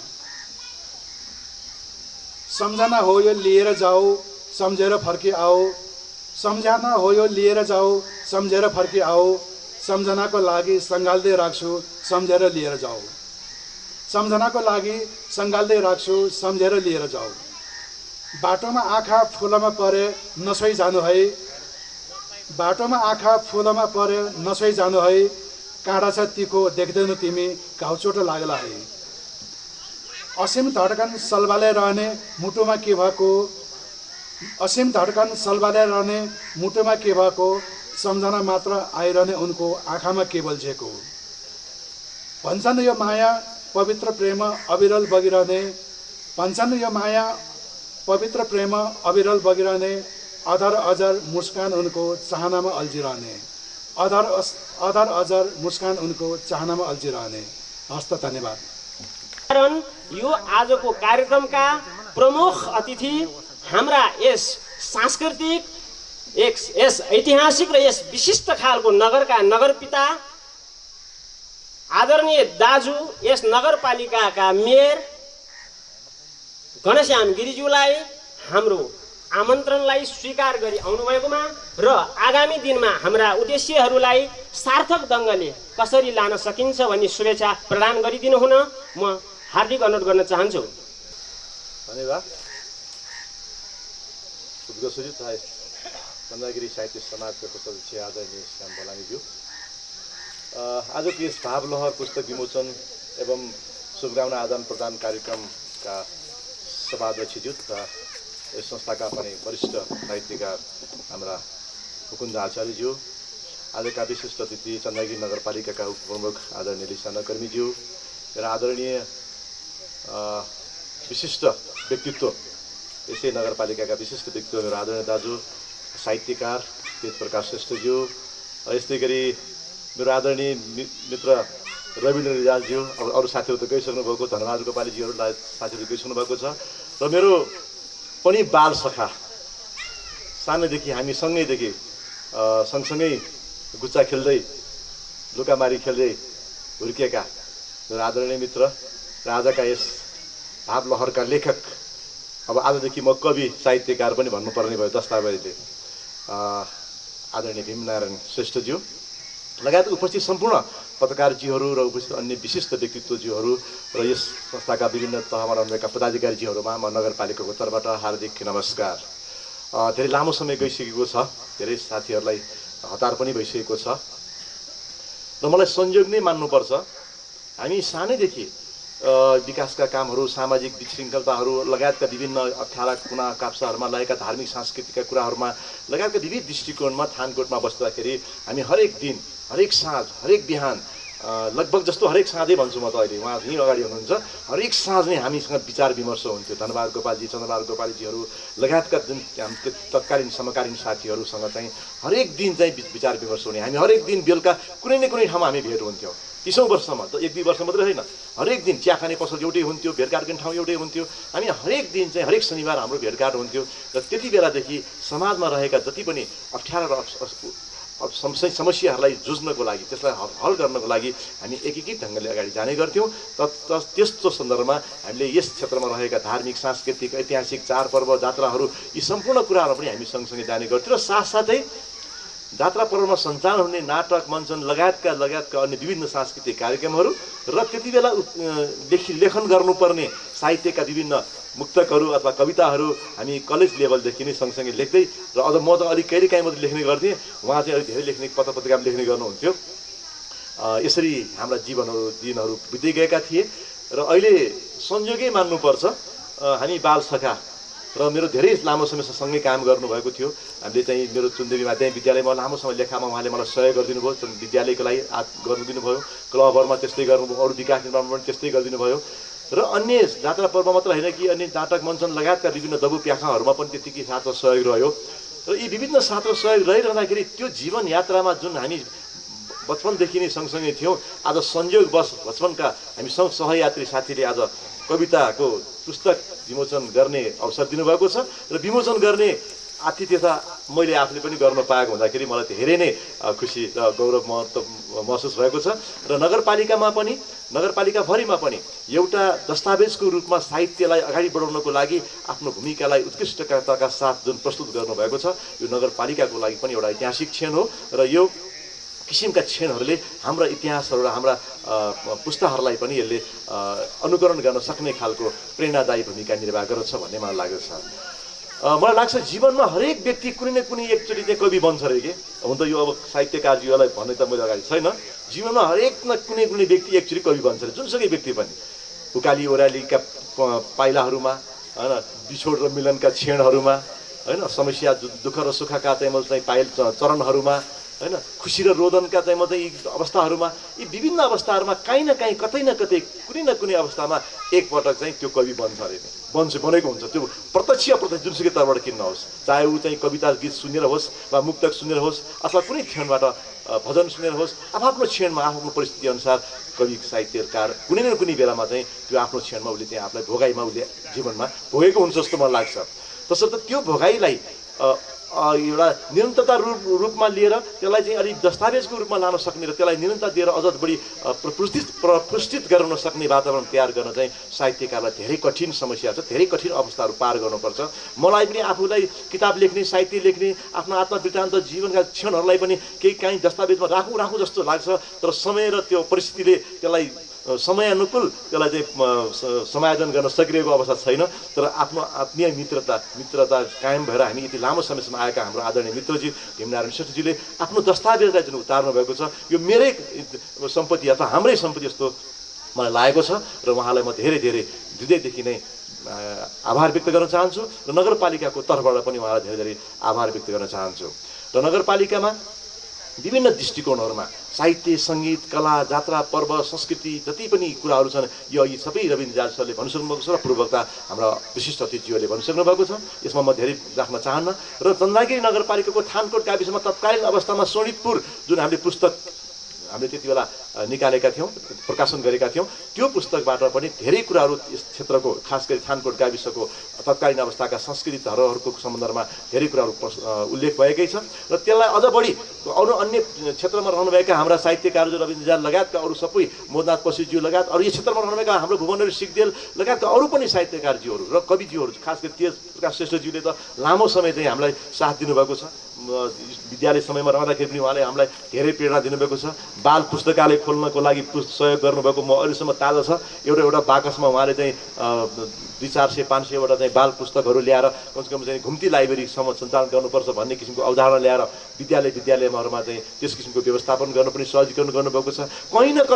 सम्झना हो यो लिएर जाऊ, सम्झेर फर्की आओ। सम्झना हो यो लिएर जाऊ, सम्झेर फर्की आओ। सम्झनाको लागि सङ्घाल्दै राख्छु, सम्झेर लिएर जाऊ। सम्झनाको लागि सङ्घाल्दै राख्छु, सम्झेर लिएर जाऊ। बाटोमा आँखा फुलमा परे नसोई जानु है। बाटोमा आँखा फुलमा परे नसोई जानु है। काँडा छ तिखो देख्दैनौ तिमी, घाउ चोट लागला है। असीम धड्कन सलबाले रहने मुटुमा के भएको। असीम धड्कन सलबाले रहने मुटुमा के भएको। सम्झना मात्र आइरहने उनको आँखामा केवल झेको। भन्छन् यो माया पवित्र प्रेम अविरल बगिरहने। भन्छन् यो माया पवित्र प्रेम अविरल बगिरहने। अधर अजर मुस्कान उनको चाहनामा अल्झिरहने। अधर अजर मुस्कान उनको चाहनामा अल्झिरहने। हस्त धन्यवाद। कारण यो आजको कार्यक्रमका प्रमुख अतिथि हाम्रा यस सांस्कृतिक यस ऐतिहासिक र यस विशिष्ट खालको नगरका नगरपिता आदरणीय दाजु, यस नगरपालिकाका मेयर घनश्याम गिरिज्यूलाई हाम्रो आमन्त्रणलाई स्वीकार गरी आउनुभएकोमा र आगामी दिनमा हाम्रा उद्देश्यहरूलाई सार्थक ढङ्गले कसरी लान सकिन्छ भन्ने शुभेच्छा प्रदान गरिदिनु हुन म हार्दिक अनुरोध गर्न चाहन्छु। धन्यवाद। उद्घोषित चन्द्रगिरी साहित्य समाजका सदस्य आदरणीय श्याम बलामीज्यू, आजको यस भावलहर पुस्तक विमोचन एवं शुभकामना आदान प्रदान कार्यक्रमका सभाध्यक्षज्यू तथा यस संस्थाका पनि वरिष्ठ साहित्यकार हाम्रा मुकुन्द आचार्यज्यू, आजका विशिष्ट अतिथि चन्द्रगिरी नगरपालिकाका उपप्रमुख आदरणीय लिसा नकर्मीज्यू र आदरणीय विशिष्ट व्यक्तित्व यसै नगरपालिकाका विशिष्ट व्यक्तित्व मेरो आदरणीय दाजु साहित्यकार तेज प्रकाश श्रेष्ठज्यू, यस्तै गरी मेरो आदरणीय मित्र रविन्द्र रिजालज्यू, अब अरू साथीहरू त गइसक्नु भएको, धनबहादुर गोपालीज्यूहरूलाई साथीहरू गइसक्नु भएको छ र मेरो पनि बाल सखा सानैदेखि हामी सँगैदेखि सँगसँगै गुच्चा खेल्दै लुकामारी खेल्दै हुर्किएका मेरो आदरणीय मित्र र आजका यस भावलहरका लेखक, अब आजदेखि म कवि साहित्यकार पनि भन्नुपर्ने भयो दस्तावेजले, आदरणीय भीमनारायण श्रेष्ठज्यू लगायत उपस्थित सम्पूर्ण पत्रकारज्यूहरू र उपस्थित अन्य विशिष्ट व्यक्तित्वज्यूहरू र यस संस्थाका विभिन्न तहमा रहनुभएका पदाधिकारीज्यूहरूमा म नगरपालिकाको तर्फबाट हार्दिक नमस्कार। धेरै लामो समय गइसकेको छ, धेरै साथीहरूलाई हतार पनि भइसकेको छ र मलाई संयोग नै मान्नुपर्छ। हामी सानैदेखि विकासका कामहरू, सामाजिक विशृङ्खलताहरू लगायतका विभिन्न अप्ठ्यारा कुना काप्चाहरूमा लागेका धार्मिक सांस्कृतिकका कुराहरूमा लगायतका विविध दृष्टिकोणमा थानकोटमा बस्दाखेरि हामी हरेक दिन, हरेक साँझ, हरेक बिहान, लगभग जस्तो हरेक साँझै भन्छु म त अहिले, उहाँ यहीँ अगाडि हुनुहुन्छ, हरेक साँझ नै हामीसँग विचार विमर्श हुन्थ्यो। धनबहादुर गोपालजी, चन्द्रबहादुर गोपालीजीहरू लगायतका जुन तत्कालीन समकालीन साथीहरूसँग चाहिँ हरेक दिन चाहिँ विचार विमर्श हुने। हामी हरेक दिन बेलुका कुनै न कुनै ठाउँमा हामी भेट हुन्थ्यौँ। 30औं वर्षमा त 1-2 वर्ष मात्रै होइन, हरेक दिन चिया खाने पसल एउटै हुन्थ्यो, भेटघाट गर्ने ठाउँ एउटै हुन्थ्यो। हामी हरेक दिन चाहिँ हरेक शनिबार हाम्रो भेटघाट हुन्थ्यो र त्यति बेलादेखि समाजमा रहेका जति पनि अप्ठ्यारा र समस्याहरूलाई जुझ्नको लागि, त्यसलाई हल गर्नको लागि हामी एकीकृत ढङ्गले अगाडि जाने गर्थ्यौँ। त्यस्तो सन्दर्भमा हामीले यस क्षेत्रमा रहेका धार्मिक, सांस्कृतिक, ऐतिहासिक चाडपर्व, जात्राहरू, यी सम्पूर्ण कुराहरू पनि हामी सँगसँगै जाने गर्थ्यौँ र साथसाथै जात्रा पर्वमा सञ्चालन हुने नाटक मञ्चन लगायतका अन्य विभिन्न सांस्कृतिक कार्यक्रमहरू र त्यति बेला लेखन गर्नुपर्ने साहित्यका विभिन्न मुक्तकहरू अथवा कविताहरू हामी कलेज लेभलदेखि नै सँगसँगै लेख्दै र अझ म त अलिक कहिलेकाहीँ मात्रै लेख्ने गर्थेँ, उहाँ चाहिँ अलिक धेरै लेख्ने पत्रपत्रिकामा लेख्ने गर्नुहुन्थ्यो। यसरी हाम्रा दिनहरू बित्दै गएका थिए र अहिले संयोगै मान्नुपर्छ हामी बालसखा र मेरो धेरै लामो समयसँगै काम गर्नुभएको थियो। हामीले चाहिँ मेरो चुन्देवी माध्यमिक विद्यालयमा लामो समय लेखामा उहाँले मलाई सहयोग गरिदिनु भयो, विद्यालयको लागि गर्नु दिनुभयो, क्लबहरूमा त्यस्तै गर्नुभयो, अरू विकास निर्माणमा पनि त्यस्तै गरिदिनु भयो र अन्य जात्रा पर्व मात्र होइन कि अन्य नाटक मञ्चन लगायतका विभिन्न दबु प्याखाहरूमा पनि त्यतिकै साथ र सहयोग रह्यो र यी विभिन्न साथ र सहयोग रहिरहँदाखेरि त्यो जीवन यात्रामा जुन हामी बचपनदेखि नै सँगसँगै थियौँ, आज संयोगवश बचपनका हामी सहयात्री साथीले आज कविताको पुस्तक विमोचन गर्ने अवसर दिनुभएको छ र विमोचन गर्ने आतिथ्यता मैले आफूले पनि गर्न पाएको हुँदाखेरि मलाई धेरै नै खुसी र गौरव महसुस भएको छ र नगरपालिकाभरिमा पनि एउटा दस्तावेजको रूपमा साहित्यलाई अगाडि बढाउनको लागि आफ्नो भूमिकालाई उत्कृष्टताका साथ जुन प्रस्तुत गर्नुभएको छ, यो नगरपालिकाको लागि पनि एउटा ऐतिहासिक क्षण हो र यो किसिमका क्षणहरूले हाम्रा इतिहासहरू र हाम्रा पुस्ताहरूलाई पनि यसले अनुकरण गर्न सक्ने खालको प्रेरणादायी भूमिका निर्वाह गर्छ भन्ने मलाई लागेको छ। मलाई लाग्छ जीवनमा हरेक व्यक्ति कुनै न कुनै एकचोटि चाहिँ कवि बन्छ अरे के। हुन त यो अब साहित्यकारजीहरूलाई भन्ने त मैले अगाडि छैन, जीवनमा हरेक न कुनै व्यक्ति एकचोटि कवि बन्छ अरे, जुनसुकै व्यक्ति पनि। उकाली ओह्रालीका पाइलाहरूमा होइन, बिछोड र मिलनका क्षणहरूमा होइन, समस्या दुःख र सुखका चाहिँ पाइल चरणहरूमा होइन, खुसी र रोदनका चाहिँ यी अवस्थाहरूमा, यी विभिन्न अवस्थाहरूमा काहीँ न काहीँ कतै न कतै कुनै न कुनै अवस्थामा एकपटक चाहिँ त्यो कवि बन्छ अरे नै, बनेको हुन्छ। त्यो प्रत्यक्ष अप्रत्यक्ष जुनसुकै तर्फबाट किन नहोस्, चाहे ऊ चाहिँ कविता गीत सुनेर होस् वा मुक्तक सुनेर होस् अथवा कुनै क्षणबाट भजन सुनेर होस्, आफ्नो क्षणमा आफ्नो परिस्थिति अनुसार कवि साहित्यकार कुनै न कुनै बेलामा चाहिँ त्यो आफ्नो क्षणमा उसले चाहिँ आफूलाई भोगाइमा उसले जीवनमा भोगेको हुन्छ जस्तो मलाई लाग्छ। तसर्थ त्यो भोगाइलाई एउटा निरन्तरता रूपमा लिएर त्यसलाई चाहिँ अलिक दस्तावेजको रूपमा लान सक्ने र त्यसलाई निरन्तरता दिएर अझ बढी प्रस्फुटित गराउन सक्ने वातावरण तयार गर्न चाहिँ साहित्यकारलाई धेरै कठिन समस्या छ, धेरै कठिन अवस्थाहरू पार गर्नुपर्छ। मलाई पनि आफूलाई किताब लेख्ने, साहित्य लेख्ने, आफ्नो आत्मवृत्तान्त जीवनका क्षणहरूलाई पनि केही काहीँ दस्तावेजमा राखौँ जस्तो लाग्छ, तर समय र त्यो परिस्थितिले त्यसलाई समयानुकूल त्यसलाई चाहिँ समायोजन गर्न सकिरहेको अवस्था छैन। तर आफ्नो आत्मीय मित्रता कायम भएर हामी यति लामो समयसम्म आएका हाम्रो आदरणीय मित्रजी भीमनारायण श्रेष्ठजीले आफ्नो दस्तावेजलाई जुन उतार्नु भएको छ, यो मेरै सम्पत्ति अथवा हाम्रै सम्पत्ति जस्तो मलाई लागेको छ र उहाँलाई म धेरै हृदयदेखि नै आभार व्यक्त गर्न चाहन्छु र नगरपालिकाको तर्फबाट पनि उहाँलाई धेरै आभार व्यक्त गर्न चाहन्छु। र नगरपालिकामा विभिन्न दृष्टिकोणहरूमा साहित्य, सङ्गीत, कला, जात्रा, पर्व, संस्कृति जति पनि कुराहरू छन् यी सबै रविन्द्र जाज सरले भनिसक्नु भएको छ र पूर्ववक्ता हाम्रा विशिष्ट अतिथिज्यूहरूले भनिसक्नु भएको छ। यसमा म धेरै राख्न चाहन्न। र चन्द्रगिरी नगरपालिकाको थानकोट गाविसमा तत्कालीन अवस्थामा शोणितपुर जुन हामीले त्यति बेला निकालेका थियौँ, प्रकाशन गरेका थियौँ, त्यो पुस्तकबाट पनि धेरै कुराहरू यस क्षेत्रको खास गरी थानकोट गाविसको तत्कालीन अवस्थाका सांस्कृतिक धरोहरको सम्बन्धमा धेरै कुराहरू उल्लेख भएकै छ र त्यसलाई अझ बढी अरू अन्य क्षेत्रमा रहनुभएका हाम्रा साहित्यकारहरू रविन्द्र जाल लगायतका अरू सबै मोदनाथ पसिज्यू लगायत अरू यो क्षेत्रमा रहनुभएका हाम्रो भुवनहरी सिगदेल लगायतका अरू पनि साहित्यकारज्यूहरू र कविज्यूहरू खास गरी तेज प्रकाश श्रेष्ठज्यूले त लामो समय चाहिँ हामीलाई साथ दिनुभएको छ। विद्यालय समयमा रहँदाखेरि पनि उहाँले हामीलाई धेरै प्रेरणा दिनुभएको छ। बाल पुस्तकालय खोल्नको लागि सहयोग गर्नुभएको म अहिलेसम्म ताजा छ। एउटा बाकसमा उहाँले चाहिँ 200-400-500वटा चाहिँ बाल पुस्तकहरू ल्याएर कमसेकम चाहिँ घुम्ती लाइब्रेरीसम्म सञ्चालन गर्नुपर्छ भन्ने किसिमको अवधारणा ल्याएर विद्यालयमा चाहिँ त्यस किसिमको व्यवस्थापन गर्न पनि सहजीकरण गर्नुभएको छ। कहीँ न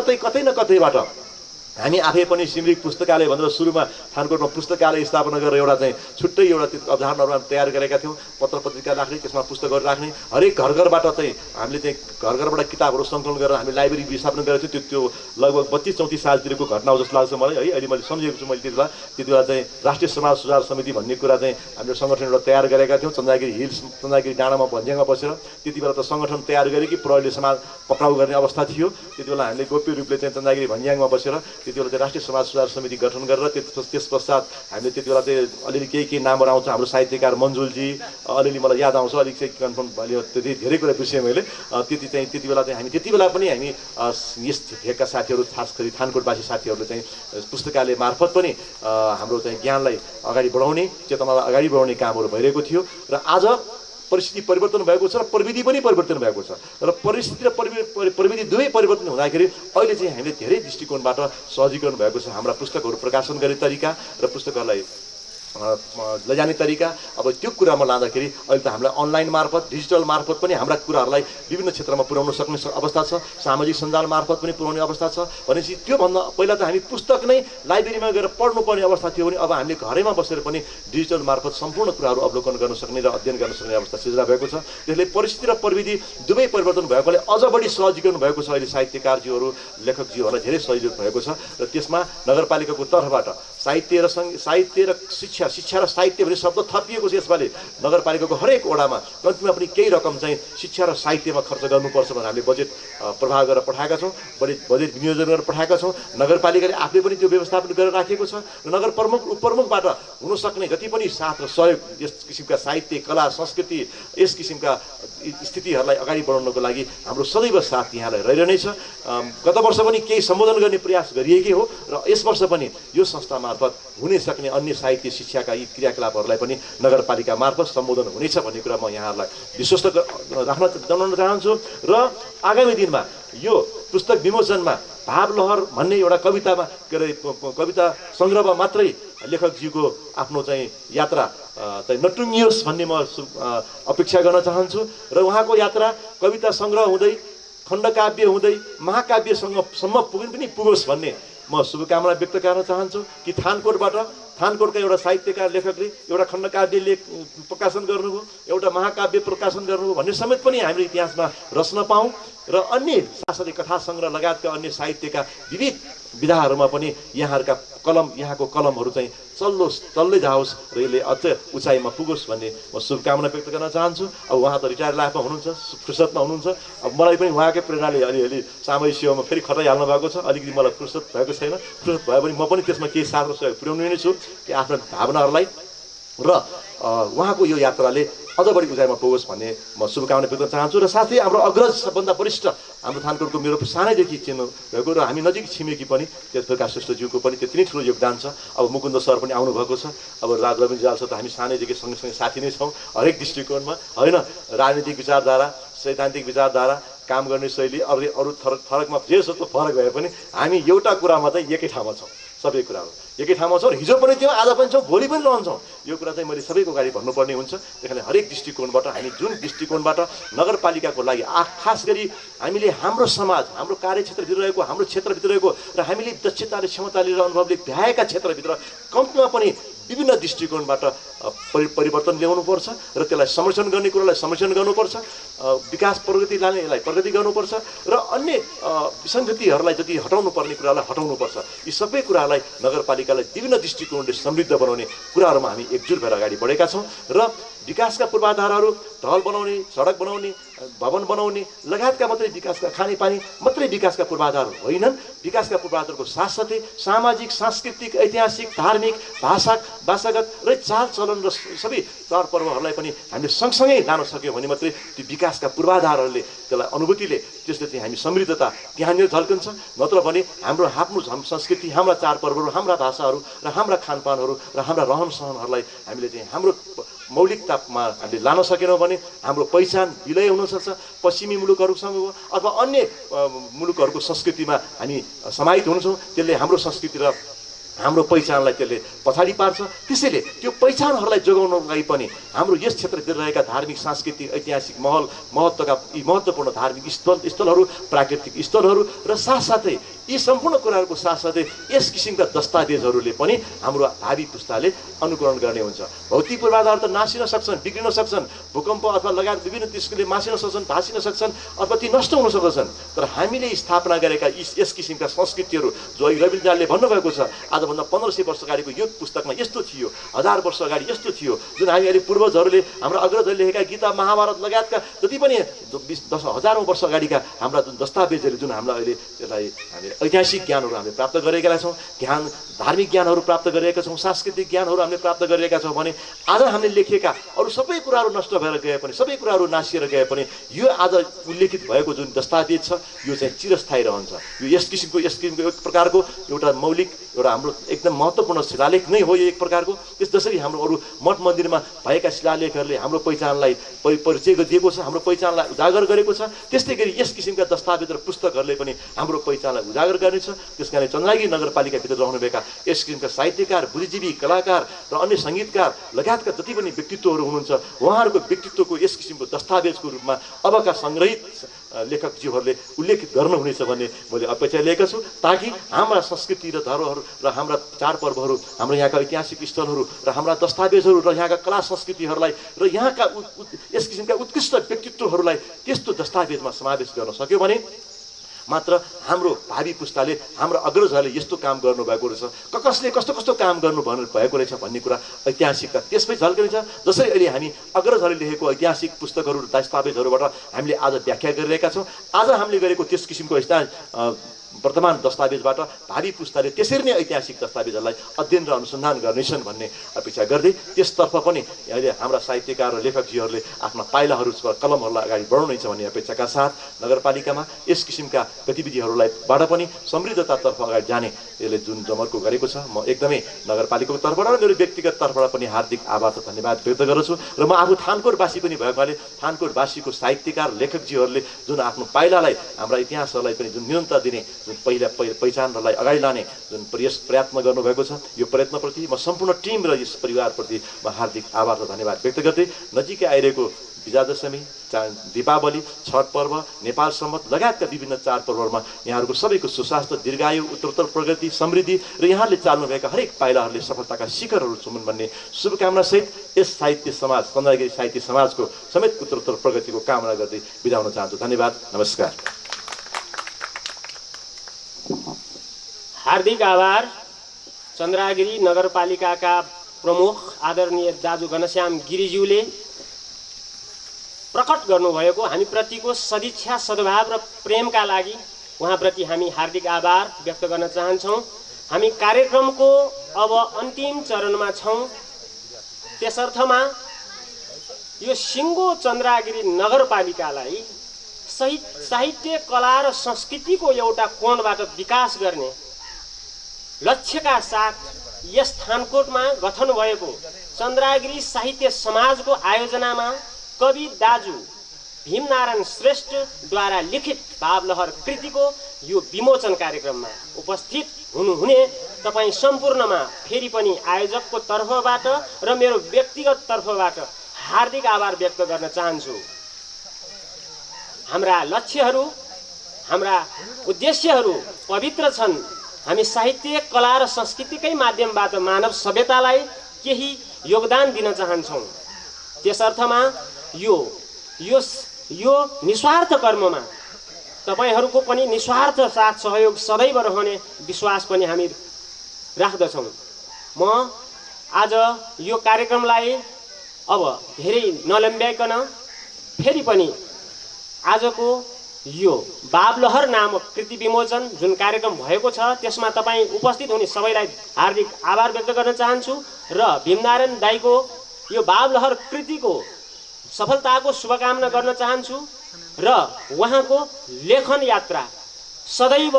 कतैबाट हामी आफै पनि सिमरिक पुस्तकालय भनेर सुरुमा थानकोटमा पुस्तकालय स्थापना गरेर एउटा चाहिँ छुट्टै एउटा अवधारणाहरू हामी तयार गरेका थियौँ। पत्र पत्रिका राख्ने, त्यसमा पुस्तकहरू राख्ने, हरेक घरबाट चाहिँ हामीले चाहिँ घरबाट किताबहरू सङ्कलन गरेर हामी लाइब्रेरी स्थापना गरेको थियौँ। त्यो लगभग 32-34 सालतिरको घटना हो जस्तो लाग्छ मलाई है। अहिले मैले सम्झेको छु। मैले त्यति बेला चाहिँ राष्ट्रिय समाज सुधार समिति भन्ने कुरा चाहिँ हामीले सङ्गठन एउटा तयार गरेका थियौँ। चन्द्रगिरी डाँडामा भन्ज्याङमा बसेर त्यति बेला त सङ्गठन तयार गरे कि प्रहरीले समाज पक्राउ गर्ने अवस्था थियो। त्यति बेला हामीले गोप्य रूपले चाहिँ चन्द्रगिरी भन्ज्याङमा बसेर त्यति बेला चाहिँ राष्ट्रिय समाज सुधार समिति गठन गरेर त्यस पश्चात हामीले त्यति बेला चाहिँ अलिअलि केही नामहरू आउँछ। हाम्रो साहित्यकार मन्जुलजी अलिअलि मलाई याद आउँछ, अलिक चाहिँ कन्फर्म भयो, त्यति धेरै कुरा बिर्सेँ मैले। त्यति बेला चाहिँ त्यति बेला पनि हामी यस भेगका साथीहरू खास गरी थानकोटवासी साथीहरूले चाहिँ पुस्तकालय मार्फत पनि हाम्रो चाहिँ ज्ञानलाई अगाडि बढाउने, चेतनालाई अगाडि बढाउने कामहरू भइरहेको थियो। र आज परिस्थिति परिवर्तन भएको छ र प्रविधि पनि परिवर्तन भएको छ र परिस्थिति र प्रविधि दुवै परिवर्तन हुँदाखेरि अहिले चाहिँ हामीले धेरै दृष्टिकोणबाट सहजीकरण भएको छ। हाम्रा पुस्तकहरू प्रकाशन गर्ने तरिका र पुस्तकहरूलाई लैजाने तरिका, अब त्यो कुरामा लाँदाखेरि अहिले त हामीलाई अनलाइन मार्फत डिजिटल मार्फत पनि हाम्रा कुराहरूलाई विभिन्न क्षेत्रमा पुर्याउन सक्ने अवस्था छ, सामाजिक सञ्जाल मार्फत पनि पुर्याउने अवस्था छ। भनेपछि त्योभन्दा पहिला त हामी पुस्तक नै लाइब्रेरीमा गएर पढ्नुपर्ने अवस्था थियो भने अब हामीले घरैमा बसेर पनि डिजिटल मार्फत सम्पूर्ण कुराहरू अवलोकन गर्न सक्ने र अध्ययन गर्न सक्ने अवस्था सिर्जना भएको छ। त्यसले परिस्थिति र प्रविधि दुवै परिवर्तन भएकोले अझ बढी सहजीकरण भएको छ। अहिले साहित्यकारज्यूहरू लेखकज्यूहरूलाई धेरै सहयोग भएको छ र त्यसमा नगरपालिकाको तर्फबाट साहित्य र शिक्षा र साहित्य भन्ने शब्द थपिएको छ। यसपालि नगरपालिकाको हरेक वडामा कम्तीमा पनि केही रकम चाहिँ शिक्षा र साहित्यमा खर्च गर्नुपर्छ भनेर हामीले बजेट प्रभाव गरेर पठाएका छौँ, बजेट विनियोजन गरेर पठाएका छौँ। नगरपालिकाले आफूले पनि त्यो व्यवस्थापन गरेर राखेको छ र नगर उपप्रमुखबाट हुनसक्ने जति पनि साथ र सहयोग यस किसिमका साहित्य, कला, संस्कृति, यस किसिमका स्थितिहरूलाई अगाडि बढाउनको लागि हाम्रो सदैव साथ यहाँलाई रहिरहनेछ। गत वर्ष पनि केही सम्बोधन गर्ने प्रयास गरिएकै हो र यस वर्ष पनि यो संस्था मार्फत हुन सक्ने अन्य साहित्य शिक्षाका यी क्रियाकलापहरूलाई पनि नगरपालिका मार्फत सम्बोधन हुनेछ भन्ने कुरा म यहाँहरूलाई विश्वस्त जनाउन चाहन्छु। र आगामी दिनमा यो पुस्तक विमोचनमा भावलहर भन्ने एउटा कवितामा के अरे कविता सङ्ग्रहमा मात्रै लेखकज्यूको आफ्नो चाहिँ यात्रा चाहिँ नटुङ्गियोस् भन्ने म अपेक्षा गर्न चाहन्छु र उहाँको यात्रा कविता सङ्ग्रह हुँदै खण्डकाव्य हुँदै महाकाव्यसम्म पनि पुगोस् भन्ने म शुभकामना व्यक्त गर्न चाहन्छु कि थानकोटका एउटा साहित्यकार लेखकले एउटा खण्डकाव्य प्रकाशन गर्नुभयो, एउटा महाकाव्य प्रकाशन गर्नुभयो भन्ने समेत पनि हामीले इतिहासमा रच्न पाऊँ र अन्य साथसाथै कथा सङ्ग्रह लगायतका अन्य साहित्यका विविध विधाहरूमा पनि यहाँको कलमहरू चाहिँ चल्दै जाओस् र यसले अझ उचाइमा पुगोस् भन्ने म शुभकामना व्यक्त गर्न चाहन्छु। अब उहाँ त रिटायर लाइफमा हुनुहुन्छ, फुर्सदमा हुनुहुन्छ। अब मलाई पनि उहाँकै प्रेरणाले अलिअलि सामूहिक सेवामा फेरि खटाइहाल्नु भएको छ। अलिकति मलाई फुर्सद भएको छैन। फुर्सद भयो भने म पनि त्यसमा केही साथ र सहयोग पुर्याउने नै छु कि आफ्ना भावनाहरूलाई र उहाँको यो यात्राले अझ बढी उचाइमा पुगोस् भन्ने म शुभकामना व्यक्त गर्न चाहन्छु। र साथै हाम्रो अग्रज सबभन्दा वरिष्ठ हाम्रो थानकोटको मेरो सानैदेखि चिन्नु भएको र हामी नजिक छिमेकी पनि त्यसप्रकार श्रेष्ठज्यूको पनि त्यति नै ठुलो योगदान छ। अब मुकुन्द सर पनि आउनुभएको छ। अब रविन्द्र जाल सर त हामी सानैदेखि सँगसँगै साथी नै छौँ हरेक दृष्टिकोणमा, होइन? राजनीतिक विचारधारा, सैद्धान्तिक विचारधारा, काम गर्ने शैली, अरू फरकमा जे जस्तो फरक भए पनि हामी एउटा कुरामा चाहिँ एकै ठाउँमा छौँ। सबै कुराहरू एकै ठाउँमा छौँ। हिजो पनि थियौँ, आज पनि छौँ, भोलि पनि रहन्छौँ। यो कुरा चाहिँ मैले सबैको अगाडि भन्नुपर्ने हुन्छ। त्यही कारण हरेक दृष्टिकोणबाट हामी जुन दृष्टिकोणबाट नगरपालिकाको लागि खास गरी हामीले हाम्रो समाज, हाम्रो कार्यक्षेत्रभित्र रहेको, हाम्रो क्षेत्रभित्र रहेको र हामीले दक्षताले, क्षमताले र अनुभवले भ्याएका क्षेत्रभित्र कम्तीमा पनि विभिन्न दृष्टिकोणबाट परिवर्तन ल्याउनुपर्छ र त्यसलाई संरक्षण गर्ने कुरालाई संरक्षण गर्नुपर्छ, विकास प्रगति लाने यसलाई प्रगति गर्नुपर्छ र अन्य विसङ्गतिहरूलाई जति हटाउनु पर्ने कुरालाई हटाउनुपर्छ। यी सबै कुरालाई नगरपालिकालाई विभिन्न दृष्टिकोणले समृद्ध बनाउने कुराहरूमा हामी एकजुट भएर अगाडि बढेका छौँ र विकासका पूर्वाधारहरू ढल बनाउने, सडक बनाउने, भवन बनाउने लगायतका मात्रै विकासका, खानेपानी मात्रै विकासका पूर्वाधारहरू होइनन्। विकासका पूर्वाधारको साथसाथै सामाजिक, सांस्कृतिक, ऐतिहासिक, धार्मिक, भाषागत र चालचलन र सबै चाडपर्वहरूलाई पनि हामीले सँगसँगै लान सक्यौँ भने मात्रै त्यो विकासका पूर्वाधारहरूले त्यसलाई अनुभूतिले त्यसले चाहिँ हामी समृद्धता त्यहाँनिर झल्कन्छ। नत्र भने हाम्रो संस्कृति, हाम्रा चाडपर्वहरू, हाम्रा भाषाहरू र हाम्रा खानपानहरू र हाम्रा रहनसहनहरूलाई हामीले चाहिँ हाम्रो मौलिकतामा हामीले लान सकेनौँ भने हाम्रो पहिचान विलय हुनसक्छ। पश्चिमी मुलुकहरूसँग अथवा अन्य मुलुकहरूको संस्कृतिमा हामी समाहित हुन्छौँ। त्यसले हाम्रो संस्कृति र हाम्रो पहिचानलाई त्यसले पछाडि पार्छ। त्यसैले त्यो पहिचानहरूलाई जोगाउनको लागि पनि हाम्रो यस क्षेत्रतिर रहेका धार्मिक, सांस्कृतिक, ऐतिहासिक महत्त्वका यी महत्त्वपूर्ण धार्मिक स्थलहरू, प्राकृतिक स्थलहरू र साथसाथै यी सम्पूर्ण कुराहरूको साथसाथै यस किसिमका दस्तावेजहरूले पनि हाम्रो भावी पुस्ताले अनुकरण गर्ने हुन्छ। भौतिक पूर्वाधार त नासिन सक्छन्, बिग्रिन सक्छन्, भूकम्प अथवा लगायत विभिन्न त्यसले मासिन सक्छन्, भाँसिन सक्छन् अथवा ती नष्ट हुन सक्छन्। तर हामीले स्थापना गरेका यस किसिमका संस्कृतिहरू जो रविन्द्र जालले भन्नुभएको छ, आजभन्दा 1500 वर्ष अगाडिको यो पुस्तकमा यस्तो थियो, 1000 वर्ष अगाडि यस्तो थियो, जुन हामी अहिले पूर्वजहरूले, हाम्रो अग्रजहरूले लेखेका गीता, महाभारत लगायतका जति पनि 10,000औं वर्ष अगाडिका हाम्रा जुन दस्तावेजहरू जुन हामीलाई अहिले त्यसलाई हामी ऐतिहासिक ज्ञानहरू हामीले प्राप्त गरेका छौँ, धार्मिक ज्ञानहरू प्राप्त गरेका छौँ, सांस्कृतिक ज्ञानहरू हामीले प्राप्त गरेका छौँ भने आज हामीले लेखेका अरू सबै कुराहरू नष्ट भएर गए पनि, सबै कुराहरू नासिएर गए पनि यो आज उल्लेखित भएको जुन दस्तावेज छ यो चाहिँ चिरस्थायी रहन्छ। यो यस किसिमको एक प्रकारको एउटा मौलिक एउटा हाम्रो एकदम महत्त्वपूर्ण शिलालेख नै हो यो एक प्रकारको। जसरी हाम्रो अरू मठ मन्दिरमा भएका शिलालेखहरूले हाम्रो पहिचानलाई परिचय दिएको छ, हाम्रो पहिचानलाई उजागर गरेको छ, त्यस्तै गरी यस किसिमका दस्तावेज र पुस्तकहरूले पनि हाम्रो पहिचानलाई उजागर गर्नेछ। त्यस कारण चन्द्रगिरी नगरपालिकाभित्र रहनुभएका यस किसिमका साहित्यकार, बुद्धिजीवी, कलाकार र अन्य सङ्गीतकार लगायतका जति पनि व्यक्तित्वहरू हुनुहुन्छ उहाँहरूको व्यक्तित्वको यस किसिमको दस्तावेजको रूपमा अबका सङ्ग्रहित लेखकज्यूहरूले उल्लेखित गर्नुहुनेछ भन्ने मैले अपेक्षा लिएका छु, ताकि हाम्रा संस्कृति र धरोहर र हाम्रा चाडपर्वहरू, हाम्रो यहाँका ऐतिहासिक स्थलहरू र हाम्रा दस्तावेजहरू र यहाँका कला संस्कृतिहरूलाई र यहाँका यस किसिमका उत्कृष्ट व्यक्तित्वहरूलाई त्यस्तो दस्तावेजमा समावेश गर्न सक्यो भने मात्र हाम्रो भावी पुस्ताले, हाम्रो अग्रजहरूले यस्तो काम गर्नुभएको रहेछ, कसले कस्तो कस्तो काम गर्नु भएको रहेछ भन्ने कुरा ऐतिहासिकता त्यसमै झल्किन्छ। जसरी अहिले हामी अग्रजहरूले लेखेको ऐतिहासिक पुस्तकहरू, दस्तावेजहरूबाट हामीले आज व्याख्या गरिरहेका छौँ, आज हामीले गरेको त्यस किसिमको वर्तमान दस्तावेजबाट भावी पुस्ताले त्यसरी नै ऐतिहासिक दस्तावेजहरूलाई अध्ययन र अनुसन्धान गर्नेछन् भन्ने अपेक्षा गर्दै त्यसतर्फ पनि अहिले हाम्रा साहित्यकार र लेखकजीहरूले आफ्ना पाइलाहरू कलमहरूलाई अगाडि बढाउनेछ भन्ने अपेक्षाका साथ नगरपालिकामा यस किसिमका गतिविधिहरूलाईबाट पनि समृद्धतातर्फ अगाडि जाने यसले जुन जमर्को गरेको छ, म एकदमै नगरपालिकाको तर्फबाट र मेरो व्यक्तिगत तर्फबाट पनि हार्दिक आभार र धन्यवाद व्यक्त गर्दछु। र म आफू थानकोटवासी पनि भएकोले थानकोटवासीको साहित्यकार लेखकजीहरूले जुन आफ्नो पाइलालाई, हाम्रा इतिहासहरूलाई पनि जुन निरन्तर दिने, जुन पहिचानलाई अगाडि लाने जुन प्रयत्न गर्नुभएको छ, यो प्रयत्नप्रति म सम्पूर्ण टिम र यस परिवारप्रति म हार्दिक आभार र धन्यवाद व्यक्त गर्दै नजिकै आइरहेको विजयादशमी, दीपावली, छठ पर्व, नेपाल सम्वत लगायतका विभिन्न चाडपर्वहरूमा यहाँहरूको सबैको सुस्वास्थ्य, दीर्घायु, उत्तरोत्तर प्रगति, समृद्धि र यहाँले चाल्नुभएका हरेक पाइलाहरूले सफलताका शिखरहरू छुमुन् भन्ने शुभकामनासहित यस साहित्य समाज, चन्द्रगिरी साहित्य समाजको समेत उत्तरोत्तर प्रगतिको कामना गर्दै बिदा हुन चाहन्छु। धन्यवाद, नमस्कार। हार्दिक आभार। चन्द्रगिरी नगरपालिकाका प्रमुख आदरणीय दाजु घनश्याम गिरिज्यूले प्रकट गर्नुभएको हामीप्रतिको सदिच्छा, सद्भाव र प्रेमका लागि उहाँप्रति हामी हार्दिक आभार व्यक्त गर्न चाहन्छौँ। हामी कार्यक्रमको अब अन्तिम चरणमा छौँ। त्यसर्थमा यो सिङ्गो चन्द्रगिरी नगरपालिकालाई साहित्य, कला र संस्कृतिको एउटा कोणबाट विकास गर्ने लक्ष्यका साथ यस थानकोटमा गठन भएको चन्द्रगिरी साहित्य समाजको आयोजनामा कवि दाजु भीमनारायण श्रेष्ठद्वारा लिखित भावलहर कृतिको यो विमोचन कार्यक्रममा उपस्थित हुनुहुने तपाईँ सम्पूर्णमा फेरि पनि आयोजकको तर्फबाट र मेरो व्यक्तिगत तर्फबाट हार्दिक आभार व्यक्त गर्न चाहन्छु। हाम्रा लक्ष्यहरू, हाम्रा उद्देश्यहरू पवित्र छन्। हामी साहित्य, कला र संस्कृतिकै माध्यमबाट मानव सभ्यतालाई केही योगदान दिन चाहन्छौँ। त्यसर्थमा यो निस्वार्थ कर्ममा तपाईहरूको पनि निस्वार्थ साथ सहयोग सदैव रहने विश्वास पनि हामी राख्दछौँ। म आज यो कार्यक्रमलाई अब धेरै नलम्ब्याइकन फेरि पनि आजको यो भावलहर नामक कृति विमोचन जुन कार्यक्रम भएको छ त्यसमा तपाईँ उपस्थित हुने सबैलाई हार्दिक आभार व्यक्त गर्न चाहन्छु र भीमनारायण दाईको यो भावलहर कृतिको सफलताको शुभकामना गर्न चाहन्छु र उहाँको लेखन यात्रा सदैव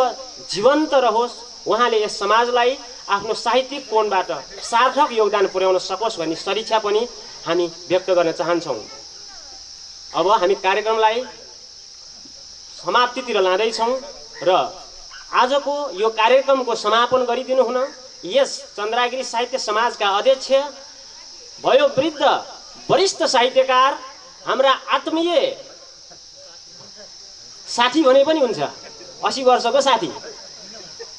जीवन्त रहोस्, उहाँले यस समाजलाई आफ्नो साहित्यिक कोणबाट सार्थक योगदान पुर्याउन सकोस् भन्ने सदिच्छा पनि हामी व्यक्त गर्न चाहन्छौँ। अब हामी कार्यक्रमलाई समाप्तितिर लाँदैछौँ र आजको यो कार्यक्रमको समापन गरिदिनु हुन यस चन्द्रगिरी साहित्य समाजका अध्यक्ष, वयोवृद्ध वरिष्ठ साहित्यकार, हाम्रा आत्मीय साथी भने पनि हुन्छ, 80 वर्षको साथी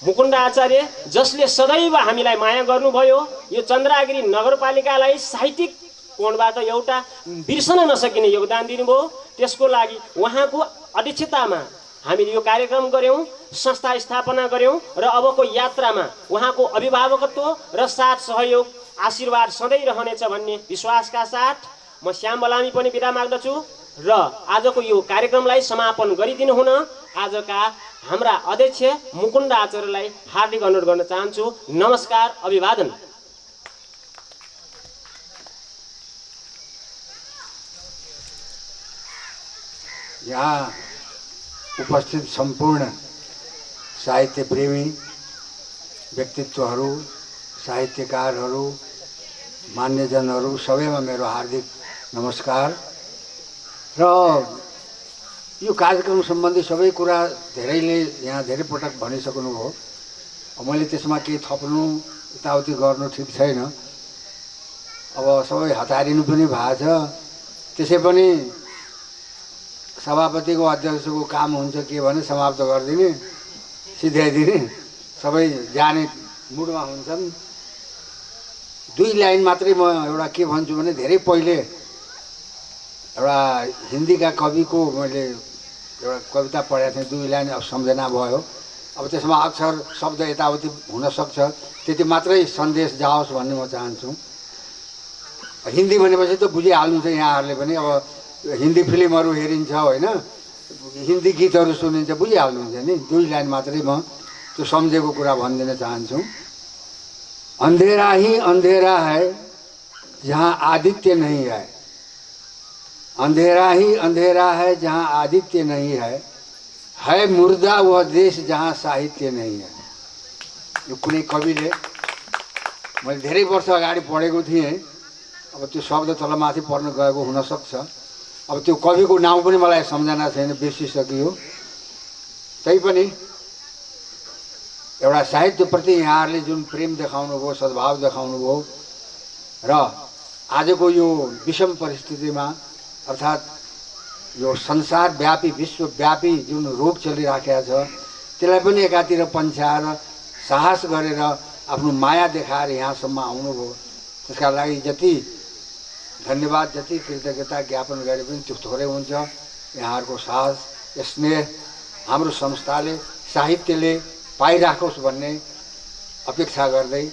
मुकुन्द आचार्य, जसले सदैव हामीलाई माया गर्नुभयो, यो चन्द्रगिरी नगरपालिकालाई साहित्यिक कोणबाट एउटा बिर्सन नसकिने योगदान दिनुभयो। त्यसको लागि उहाँको अध्यक्षतामा हामीले यो कार्यक्रम गऱ्यौँ, संस्था स्थापना गऱ्यौँ र अबको यात्रामा उहाँको अभिभावकत्व र साथ सहयोग, आशीर्वाद सधैँ रहनेछ भन्ने विश्वासका साथ म श्याम बलामी पनि बिदा माग्दछु र आजको यो कार्यक्रमलाई समापन गरिदिनु हुन आजका हाम्रा अध्यक्ष मुकुन्द आचार्यलाई हार्दिक अनुरोध गर्न चाहन्छु। नमस्कार, अभिवादन। यहाँ उपस्थित सम्पूर्ण साहित्य प्रेमी व्यक्तित्वहरू, साहित्यकारहरू, मान्यजनहरू सबैमा मेरो हार्दिक नमस्कार। र यो कार्यक्रम सम्बन्धी सबै कुरा धेरैले यहाँ धेरै पटक भनिसक्नुभयो। मैले त्यसमा केही थप्नु यताउति गर्नु ठिक छैन। अब सबै हतारिनु पनि भएको छ। त्यसै पनि सभापतिको अध्यक्षको काम हुन्छ के भने समाप्त गरिदिने, सिध्याइदिने, सबै जाने मुडमा हुन्छन्। 2 लाइन मात्रै म एउटा के भन्छु भने धेरै पहिले एउटा हिन्दीका कविको मैले एउटा कविता पढेको थिएँ। 2 लाइन अब सम्झना भयो। अब त्यसमा अक्षर शब्द यताउति हुनसक्छ, त्यति मात्रै सन्देश जाओस् भन्ने म चाहन्छु। हिन्दी भनेपछि त बुझिहाल्नुहुन्छ यहाँहरूले पनि। अब हिन्दी फिल्महरू हेरिन्छ होइन, हिन्दी गीतहरू सुनिन्छ, बुझिहाल्नुहुन्छ नि। 2 लाइन मात्रै म त्यो सम्झेको कुरा भनिदिन चाहन्छु। अंधेरा ही अंधेरा है जहाँ आदित्य नहीं है, अंधेरा ही अंधेरा है जहाँ आदित्य नहीं है मुर्दा वह देश जहाँ साहित्य नहीं है। यो कुनै कविले मैले धेरै वर्ष अगाडि पढेको थिएँ। अब त्यो शब्द तलमाथि पर्न गएको हुनसक्छ। अब त्यो कविको नाउँ पनि मलाई सम्झना छैन, बिर्सिसकियो। तैपनि एउटा साहित्यप्रति यहाँहरूले जुन प्रेम देखाउनु भयो, सद्भाव देखाउनु भयो र आजको यो विषम परिस्थितिमा अर्थात् यो संसारव्यापी विश्वव्यापी जुन रोग चलिराखेको छ त्यसलाई पनि एकातिर पन्छाएर साहस गरेर आफ्नो माया देखाएर यहाँसम्म आउनुभयो। त्यसका लागि जति धन्यवाद, जति कृतज्ञता ज्ञापन गरे पनि त्यो थोरै हुन्छ। यहाँहरूको साहस, स्नेह हाम्रो संस्थाले, साहित्यले पाइराखोस् भन्ने अपेक्षा गर्दै